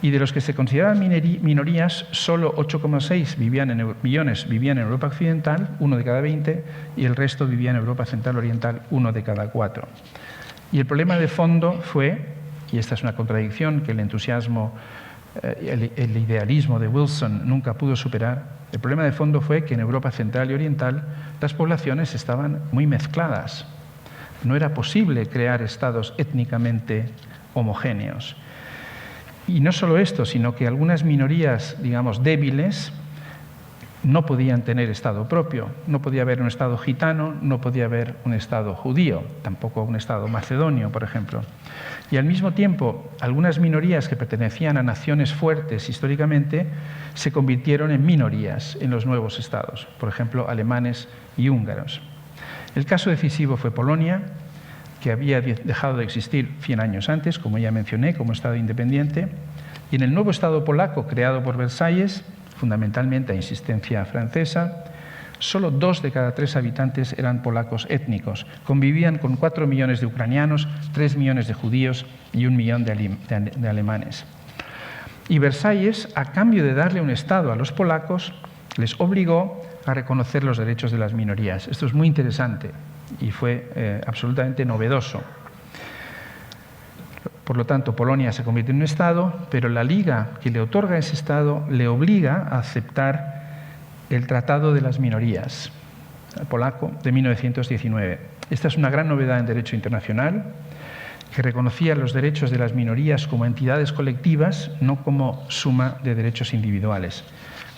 Y de los que se consideraban minorías, solo 8,6 millones vivían en Europa Occidental, 1 de cada 20, y el resto vivía en Europa Central Oriental, 1 de cada 4. Y el problema de fondo fue, y esta es una contradicción que el entusiasmo, el idealismo de Wilson nunca pudo superar, el problema de fondo fue que en Europa Central y Oriental las poblaciones estaban muy mezcladas. No era posible crear estados étnicamente homogéneos. Y no solo esto, sino que algunas minorías, digamos, débiles, no podían tener estado propio. No podía haber un estado gitano, no podía haber un estado judío, tampoco un estado macedonio, por ejemplo. Y al mismo tiempo, algunas minorías que pertenecían a naciones fuertes históricamente se convirtieron en minorías en los nuevos estados, por ejemplo, alemanes y húngaros. El caso decisivo fue Polonia, que había dejado de existir 100 años antes, como ya mencioné, como Estado independiente, y en el nuevo Estado polaco creado por Versalles, fundamentalmente a insistencia francesa, solo 2 de cada 3 habitantes eran polacos étnicos. Convivían con 4 millones de ucranianos, 3 millones de judíos y 1 millón de alemanes. Y Versalles, a cambio de darle un Estado a los polacos, les obligó a reconocer los derechos de las minorías. Esto es muy interesante y fue absolutamente novedoso. Por lo tanto, Polonia se convierte en un Estado, pero la Liga que le otorga ese Estado le obliga a aceptar el Tratado de las Minorías polaco de 1919. Esta es una gran novedad en derecho internacional, que reconocía los derechos de las minorías como entidades colectivas, no como suma de derechos individuales.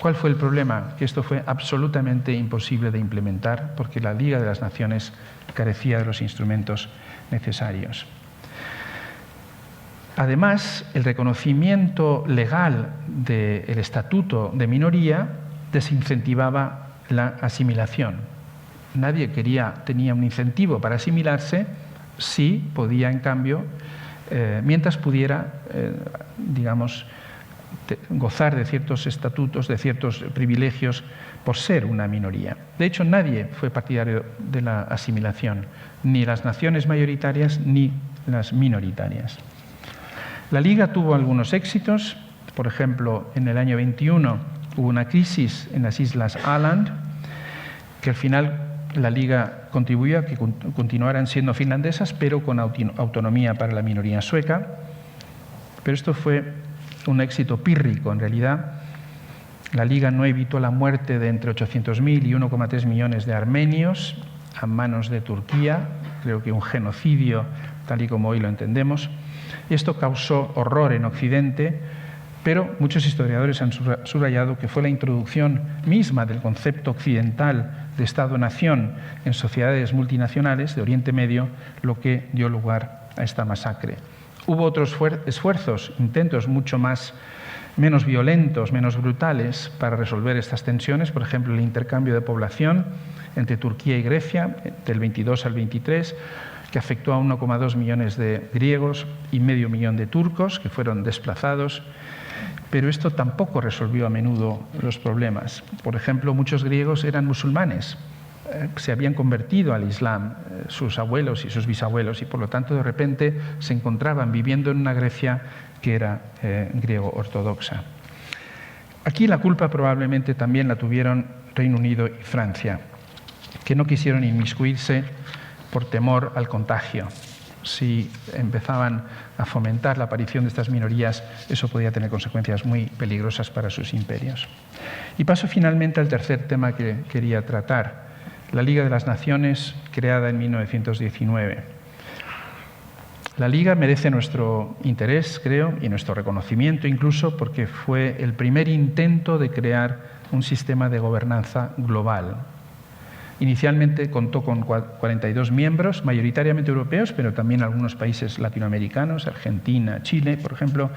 ¿Cuál fue el problema? Que esto fue absolutamente imposible de implementar porque la Liga de las Naciones carecía de los instrumentos necesarios. Además, el reconocimiento legal del estatuto de minoría desincentivaba la asimilación. Nadie tenía un incentivo para asimilarse si podía, en cambio, mientras pudiera, digamos, gozar de ciertos estatutos, de ciertos privilegios por ser una minoría. De hecho, nadie fue partidario de la asimilación, ni las naciones mayoritarias ni las minoritarias. La Liga tuvo algunos éxitos, Por ejemplo, en el año 21 hubo una crisis en las Islas Åland, que al final la Liga contribuyó a que continuaran siendo finlandesas, pero con autonomía para la minoría sueca. Pero esto fue un éxito pírrico, en realidad. La Liga no evitó la muerte de entre 800.000 y 1,3 millones de armenios a manos de Turquía, creo que un genocidio tal y como hoy lo entendemos. Esto causó horror en Occidente, pero muchos historiadores han subrayado que fue la introducción misma del concepto occidental de Estado-nación en sociedades multinacionales de Oriente Medio lo que dio lugar a esta masacre. Hubo otros esfuerzos, intentos menos violentos, menos brutales para resolver estas tensiones, por ejemplo, el intercambio de población entre Turquía y Grecia del 22 al 23, que afectó a 1,2 millones de griegos y medio millón de turcos que fueron desplazados. Pero esto tampoco resolvió a menudo los problemas. Por ejemplo, muchos griegos eran musulmanes, se habían convertido al Islam, sus abuelos y sus bisabuelos, y por lo tanto de repente se encontraban viviendo en una Grecia que era griego ortodoxa. Aquí la culpa probablemente también la tuvieron Reino Unido y Francia, que no quisieron inmiscuirse por temor al contagio. Si empezaban a fomentar la aparición de estas minorías, eso podía tener consecuencias muy peligrosas para sus imperios. Y paso finalmente al tercer tema que quería tratar, la Liga de las Naciones, creada en 1919. La Liga merece nuestro interés, creo, y nuestro reconocimiento incluso, porque fue el primer intento de crear un sistema de gobernanza global. Inicialmente contó con 42 miembros, mayoritariamente europeos, pero también algunos países latinoamericanos, Argentina, Chile, por ejemplo,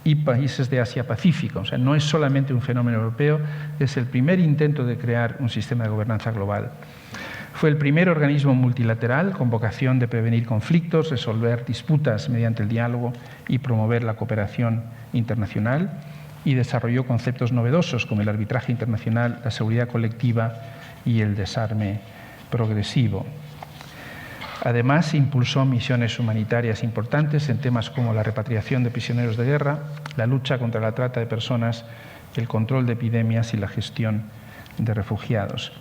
y países de Asia-Pacífico. O sea, no es solamente un fenómeno europeo, es el primer intento de crear un sistema de gobernanza global. Fue el primer organismo multilateral con vocación de prevenir conflictos, resolver disputas mediante el diálogo y promover la cooperación internacional, y desarrolló conceptos novedosos como el arbitraje internacional, la seguridad colectiva y el desarme progresivo. Además, impulsó misiones humanitarias importantes en temas como la repatriación de prisioneros de guerra, la lucha contra la trata de personas, el control de epidemias y la gestión de refugiados.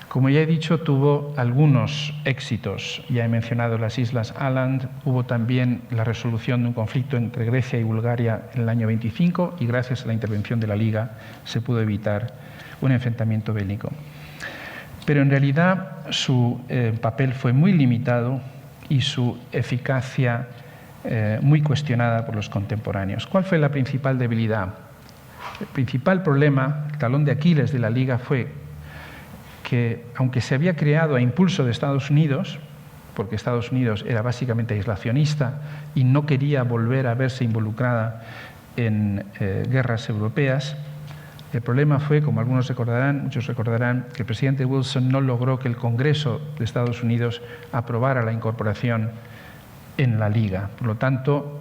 Como ya he dicho, tuvo algunos éxitos. Ya he mencionado las Islas Åland, hubo también la resolución de un conflicto entre Grecia y Bulgaria en el año 25 y gracias a la intervención de la Liga se pudo evitar un enfrentamiento bélico. Pero en realidad su papel fue muy limitado y su eficacia muy cuestionada por los contemporáneos. ¿Cuál fue la principal debilidad? El principal problema, el talón de Aquiles de la Liga fue que, aunque se había creado a impulso de Estados Unidos, porque Estados Unidos era básicamente aislacionista y no quería volver a verse involucrada en guerras europeas, el problema fue, como algunos recordarán, muchos recordarán, que el presidente Wilson no logró que el Congreso de Estados Unidos aprobara la incorporación en la Liga. Por lo tanto,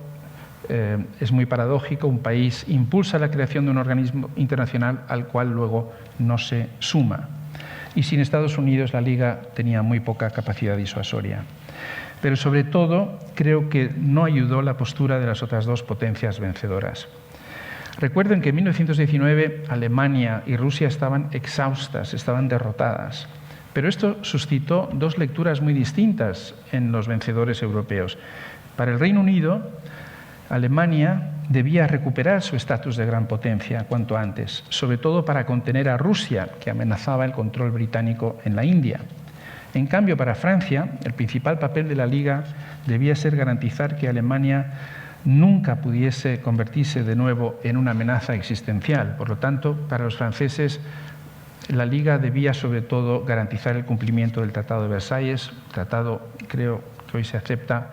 es muy paradójico, un país impulsa la creación de un organismo internacional al cual luego no se suma. Y sin Estados Unidos la Liga tenía muy poca capacidad disuasoria. Pero sobre todo, creo que no ayudó la postura de las otras dos potencias vencedoras. Recuerden que en 1919 Alemania y Rusia estaban exhaustas, estaban derrotadas. Pero esto suscitó dos lecturas muy distintas en los vencedores europeos. Para el Reino Unido, Alemania debía recuperar su estatus de gran potencia cuanto antes, sobre todo para contener a Rusia, que amenazaba el control británico en la India. En cambio, para Francia, el principal papel de la Liga debía ser garantizar que Alemania nunca pudiese convertirse de nuevo en una amenaza existencial. Por lo tanto, para los franceses, la Liga debía sobre todo garantizar el cumplimiento del Tratado de Versalles, tratado, creo que hoy se acepta,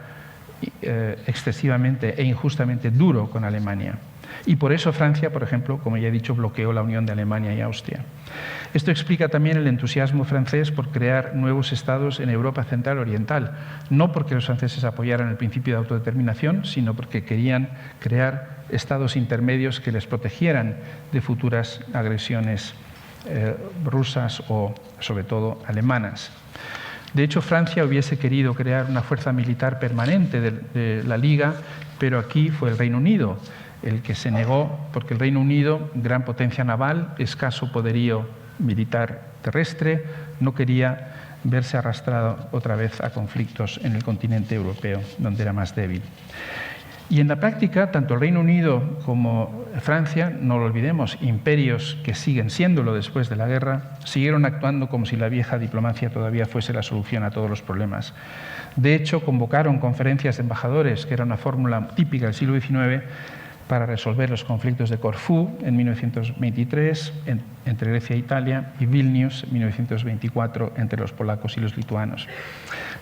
excesivamente e injustamente duro con Alemania. Y por eso Francia, por ejemplo, como ya he dicho, bloqueó la unión de Alemania y Austria. Esto explica también el entusiasmo francés por crear nuevos estados en Europa Central Oriental, no porque los franceses apoyaran el principio de autodeterminación, sino porque querían crear estados intermedios que les protegieran de futuras agresiones rusas o, sobre todo, alemanas. De hecho, Francia hubiese querido crear una fuerza militar permanente de la Liga, pero aquí fue el Reino Unido el que se negó, porque el Reino Unido, gran potencia naval, escaso poderío militar terrestre, no quería verse arrastrado otra vez a conflictos en el continente europeo, donde era más débil. Y en la práctica, tanto el Reino Unido como Francia, no lo olvidemos, imperios que siguen siéndolo después de la guerra, siguieron actuando como si la vieja diplomacia todavía fuese la solución a todos los problemas. De hecho, convocaron conferencias de embajadores, que era una fórmula típica del siglo XIX, para resolver los conflictos de Corfú en 1923 entre Grecia e Italia y Vilnius en 1924 entre los polacos y los lituanos.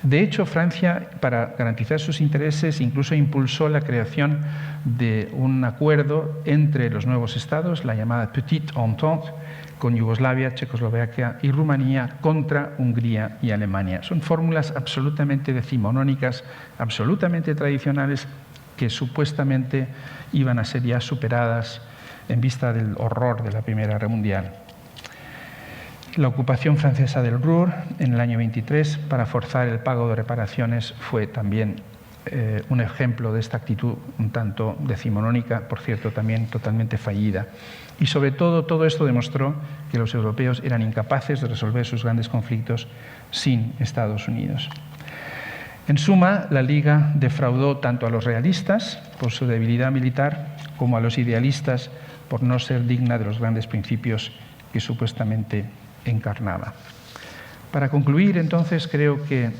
De hecho, Francia, para garantizar sus intereses, incluso impulsó la creación de un acuerdo entre los nuevos estados, la llamada Petite Entente, con Yugoslavia, Checoslovaquia y Rumanía contra Hungría y Alemania. Son fórmulas absolutamente decimonónicas, absolutamente tradicionales, que supuestamente iban a ser ya superadas en vista del horror de la Primera Guerra Mundial. La ocupación francesa del Ruhr en el año 23 para forzar el pago de reparaciones fue también un ejemplo de esta actitud un tanto decimonónica, por cierto, también totalmente fallida. Y sobre todo esto demostró que los europeos eran incapaces de resolver sus grandes conflictos sin Estados Unidos. En suma, la Liga defraudó tanto a los realistas por su debilidad militar como a los idealistas por no ser digna de los grandes principios que supuestamente encarnaba. Para concluir, entonces,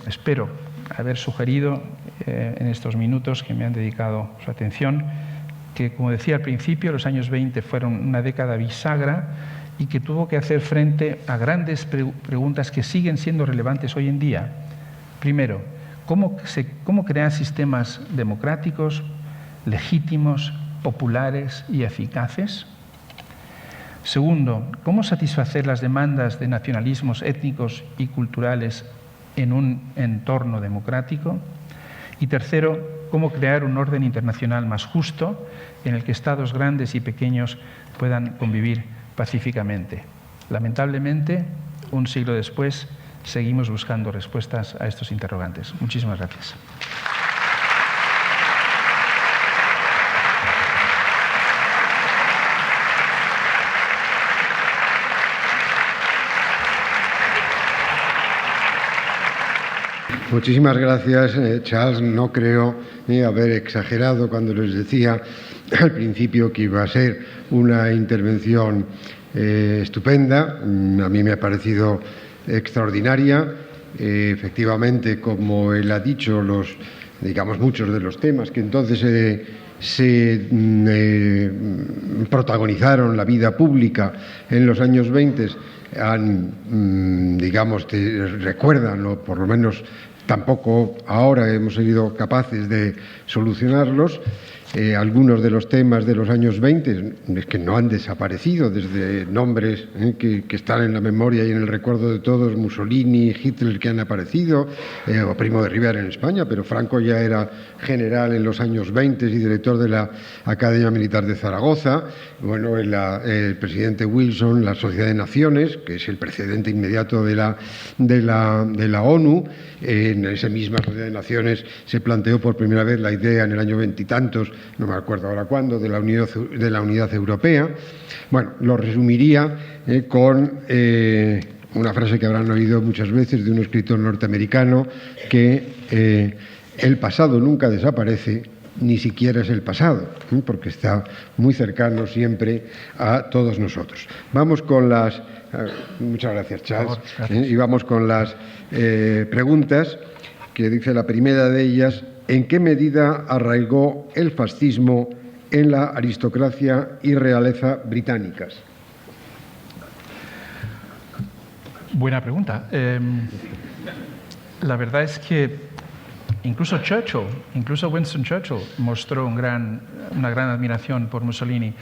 espero haber sugerido en estos minutos que me han dedicado su atención que, como decía al principio, los años 20 fueron una década bisagra y que tuvo que hacer frente a grandes preguntas que siguen siendo relevantes hoy en día. Primero, ¿cómo crear sistemas democráticos, legítimos, populares y eficaces? Segundo, ¿cómo satisfacer las demandas de nacionalismos étnicos y culturales en un entorno democrático? Y tercero, ¿cómo crear un orden internacional más justo en el que estados grandes y pequeños puedan convivir pacíficamente? Lamentablemente, un siglo después, seguimos buscando respuestas a estos interrogantes. Muchísimas gracias. Muchísimas gracias, Charles. No creo haber exagerado cuando les decía al principio que iba a ser una intervención estupenda. A mí me ha parecido extraordinaria. Efectivamente, como él ha dicho, muchos de los temas que entonces se protagonizaron la vida pública en los años 20 recuerdan, o por lo menos tampoco ahora hemos sido capaces de solucionarlos. Algunos de los temas de los años 20 es que no han desaparecido, desde nombres que están en la memoria y en el recuerdo de todos, Mussolini, Hitler, que han aparecido, o Primo de Rivera en España, pero Franco ya era general en los años 20 y director de la Academia Militar de Zaragoza. Bueno, el presidente Wilson, la Sociedad de Naciones, que es el precedente inmediato de la ONU. En esa misma Sociedad de Naciones se planteó por primera vez la idea en el año veintitantos, no me acuerdo ahora cuándo, de la unidad europea. Bueno, lo resumiría con una frase que habrán oído muchas veces de un escritor norteamericano, que el pasado nunca desaparece, ni siquiera es el pasado, porque está muy cercano siempre a todos nosotros. Vamos con las... Muchas gracias, Charles. Gracias. Y vamos con las preguntas, que dice la primera de ellas: ¿en qué medida arraigó el fascismo en la aristocracia y realeza británicas? Buena pregunta. La verdad es que incluso Winston Churchill mostró una gran admiración por Mussolini.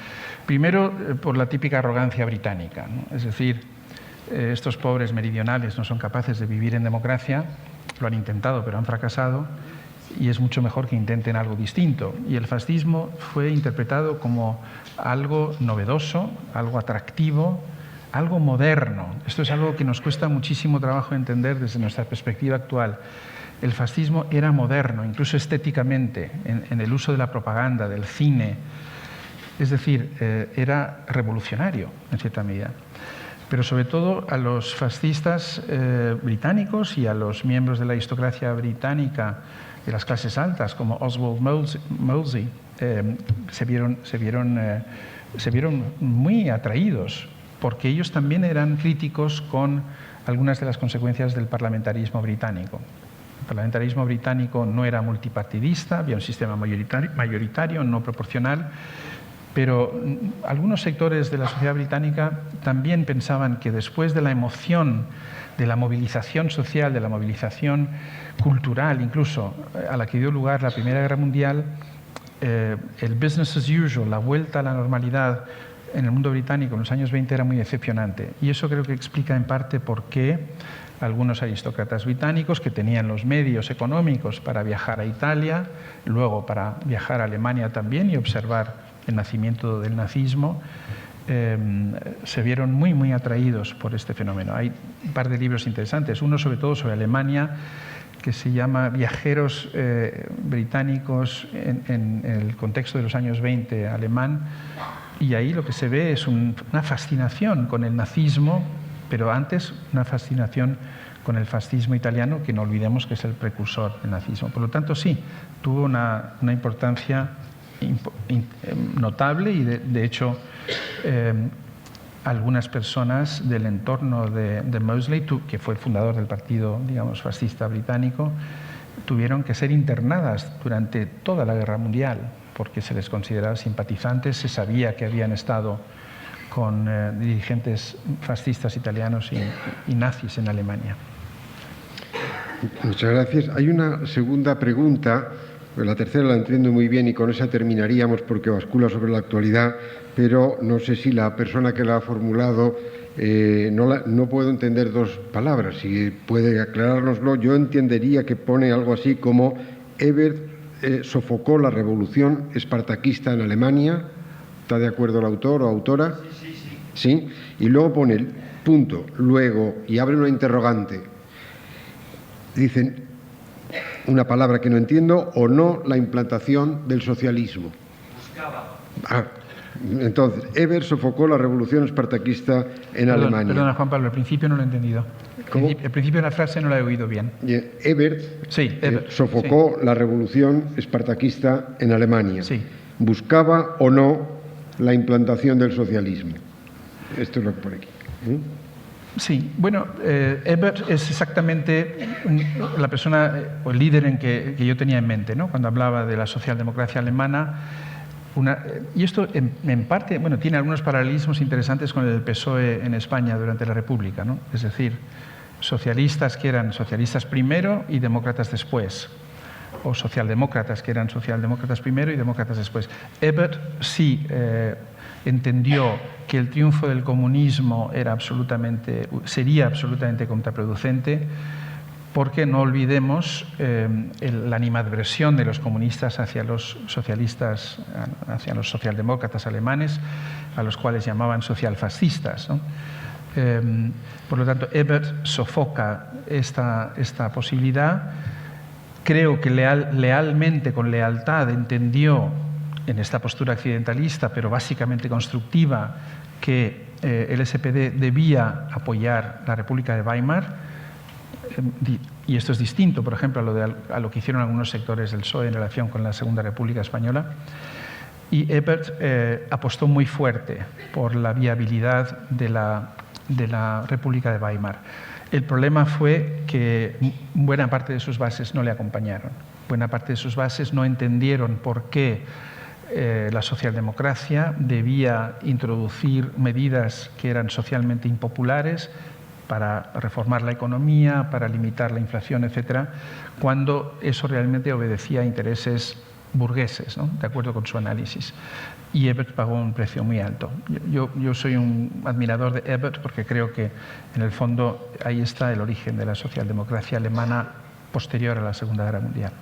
Primero, por la típica arrogancia británica, ¿no? Es decir, estos pobres meridionales no son capaces de vivir en democracia, lo han intentado pero han fracasado, y es mucho mejor que intenten algo distinto. Y el fascismo fue interpretado como algo novedoso, algo atractivo, algo moderno. Esto es algo que nos cuesta muchísimo trabajo entender desde nuestra perspectiva actual. El fascismo era moderno, incluso estéticamente, en el uso de la propaganda, del cine, Es decir, era revolucionario en cierta medida. Pero sobre todo a los fascistas británicos y a los miembros de la aristocracia británica de las clases altas, como Oswald Mosley, se vieron muy atraídos, porque ellos también eran críticos con algunas de las consecuencias del parlamentarismo británico. El parlamentarismo británico no era multipartidista, había un sistema mayoritario, no proporcional, pero algunos sectores de la sociedad británica también pensaban que después de la emoción, de la movilización social, de la movilización cultural incluso, a la que dio lugar la Primera Guerra Mundial, el business as usual, la vuelta a la normalidad en el mundo británico en los años 20 era muy decepcionante. Y eso creo que explica en parte por qué algunos aristócratas británicos que tenían los medios económicos para viajar a Italia, luego para viajar a Alemania también y observar el nacimiento del nazismo, se vieron muy atraídos por este fenómeno. Hay un par de libros interesantes, uno sobre todo sobre Alemania, que se llama Viajeros británicos en el contexto de los años 20 alemán, y ahí lo que se ve es una fascinación con el nazismo, pero antes una fascinación con el fascismo italiano, que no olvidemos que es el precursor del nazismo. Por lo tanto, sí, tuvo una importancia notable y de hecho algunas personas del entorno de Mosley, que fue el fundador del partido, digamos, fascista británico, tuvieron que ser internadas durante toda la Guerra Mundial porque se les consideraba simpatizantes, se sabía que habían estado con dirigentes fascistas italianos y nazis en Alemania. Muchas gracias. Hay una segunda pregunta. La tercera la entiendo muy bien y con esa terminaríamos porque bascula sobre la actualidad, pero no sé si la persona que la ha formulado no puedo entender dos palabras. Si puede aclarárnoslo, yo entendería que pone algo así como Ebert sofocó la revolución espartaquista en Alemania. ¿Está de acuerdo el autor o autora? Sí. Y luego pone el punto, luego, y abre una interrogante. Dicen una palabra que no entiendo, o no la implantación del socialismo. Buscaba. Entonces, Ebert sofocó la revolución espartaquista en Alemania. Perdona, Juan Pablo, al principio no lo he entendido. ¿Cómo? El principio de la frase no la he oído bien. Ebert, sofocó la revolución espartaquista en Alemania. Sí. ¿Buscaba o no la implantación del socialismo? Esto es lo que pone aquí. Sí, bueno, Ebert es exactamente la persona o el líder en que yo tenía en mente, ¿no? Cuando hablaba de la socialdemocracia alemana. Y esto en parte, bueno, tiene algunos paralelismos interesantes con el PSOE en España durante la República, ¿no? Es decir, socialistas que eran socialistas primero y demócratas después, o socialdemócratas que eran socialdemócratas primero y demócratas después. Ebert sí entendió que el triunfo del comunismo sería absolutamente contraproducente, porque no olvidemos la animadversión de los comunistas hacia los socialistas, hacia los socialdemócratas alemanes, a los cuales llamaban socialfascistas, ¿no? Por lo tanto, Ebert sofoca esta posibilidad. Creo que lealmente, con lealtad, entendió en esta postura accidentalista, pero básicamente constructiva, que el SPD debía apoyar la República de Weimar. Y esto es distinto, por ejemplo, a lo que hicieron algunos sectores del PSOE en relación con la Segunda República Española. Y Ebert apostó muy fuerte por la viabilidad de la República de Weimar. El problema fue que buena parte de sus bases no le acompañaron. Buena parte de sus bases no entendieron por qué la socialdemocracia debía introducir medidas que eran socialmente impopulares para reformar la economía, para limitar la inflación, etcétera, cuando eso realmente obedecía a intereses burgueses, ¿no? De acuerdo con su análisis. Y Ebert pagó un precio muy alto. Yo soy un admirador de Ebert porque creo que, en el fondo, ahí está el origen de la socialdemocracia alemana posterior a la Segunda Guerra Mundial.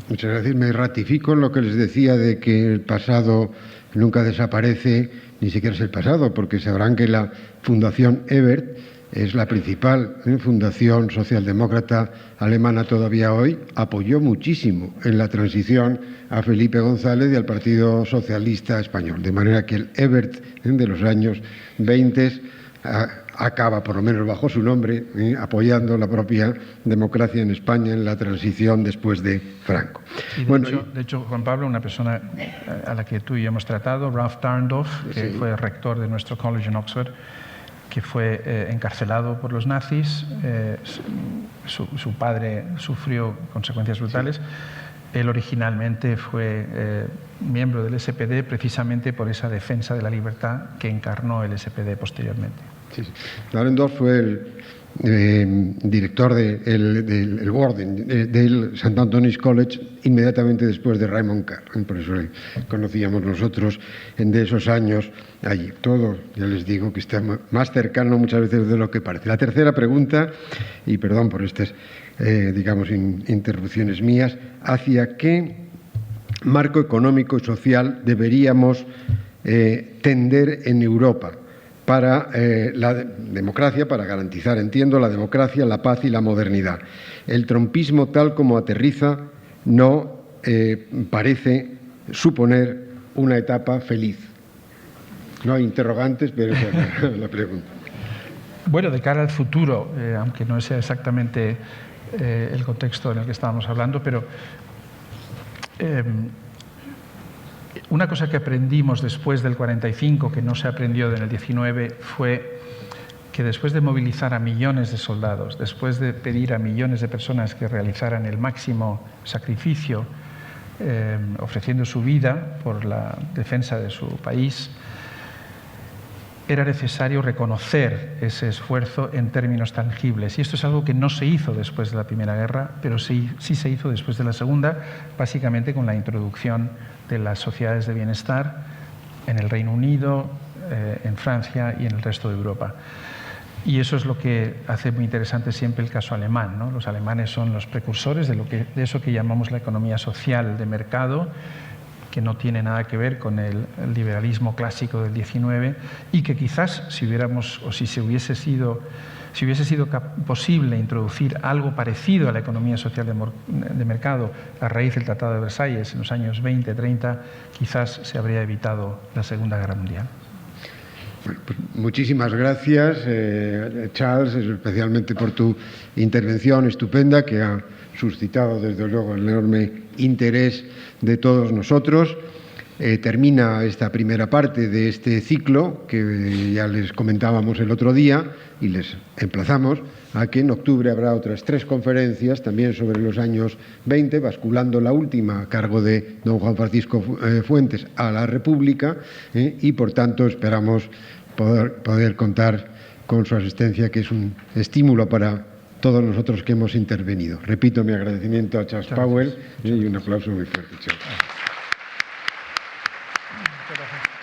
Muchas gracias. Me ratifico en lo que les decía de que el pasado nunca desaparece, ni siquiera es el pasado, porque sabrán que la Fundación Ebert es la principal fundación socialdemócrata alemana todavía hoy, apoyó muchísimo en la transición a Felipe González y al Partido Socialista Español. De manera que el Ebert de los años 20 acaba, por lo menos bajo su nombre, apoyando la propia democracia en España en la transición después de Franco. Y de hecho, Juan Pablo, una persona a la que tú y yo hemos tratado, Ralph Dahrendorf, que fue rector de nuestro college en Oxford, que fue encarcelado por los nazis, su padre sufrió consecuencias brutales. Él originalmente fue miembro del SPD precisamente por esa defensa de la libertad que encarnó el SPD posteriormente. Sí. Dahrendorf fue el director del Warden, del St. Anthony's College, inmediatamente después de Raymond Carr. Por eso le conocíamos nosotros de esos años allí. Todo, ya les digo, que está más cercano muchas veces de lo que parece. La tercera pregunta, y perdón por estas, digamos, interrupciones mías, ¿hacia qué marco económico y social deberíamos tender en Europa para la democracia, para garantizar, entiendo, la democracia, la paz y la modernidad? El trumpismo, tal como aterriza, no parece suponer una etapa feliz. No hay interrogantes, pero esa es la pregunta. Bueno, de cara al futuro, aunque no sea exactamente el contexto en el que estábamos hablando, pero una cosa que aprendimos después del 45, que no se aprendió en el 19, fue que después de movilizar a millones de soldados, después de pedir a millones de personas que realizaran el máximo sacrificio, ofreciendo su vida por la defensa de su país, era necesario reconocer ese esfuerzo en términos tangibles. Y esto es algo que no se hizo después de la Primera Guerra, pero sí se hizo después de la Segunda, básicamente con la introducción de las sociedades de bienestar en el Reino Unido, en Francia y en el resto de Europa. Y eso es lo que hace muy interesante siempre el caso alemán, ¿no? Los alemanes son los precursores de eso que llamamos la economía social de mercado, que no tiene nada que ver con el liberalismo clásico del 19 y que quizás si hubiese sido posible introducir algo parecido a la economía social de mercado a raíz del Tratado de Versalles en los años 20, 30, quizás se habría evitado la Segunda Guerra Mundial. Bueno, pues muchísimas gracias, Charles, especialmente por tu intervención estupenda que ha suscitado desde luego el enorme interés de todos nosotros. Termina esta primera parte de este ciclo que ya les comentábamos el otro día y les emplazamos a que en octubre habrá otras 3 conferencias también sobre los años 20, basculando la última a cargo de don Juan Francisco Fuentes a la República y por tanto esperamos poder contar con su asistencia, que es un estímulo para todos nosotros que hemos intervenido. Repito mi agradecimiento a Charles Powell y un aplauso muy fuerte. Chao. Muchas gracias.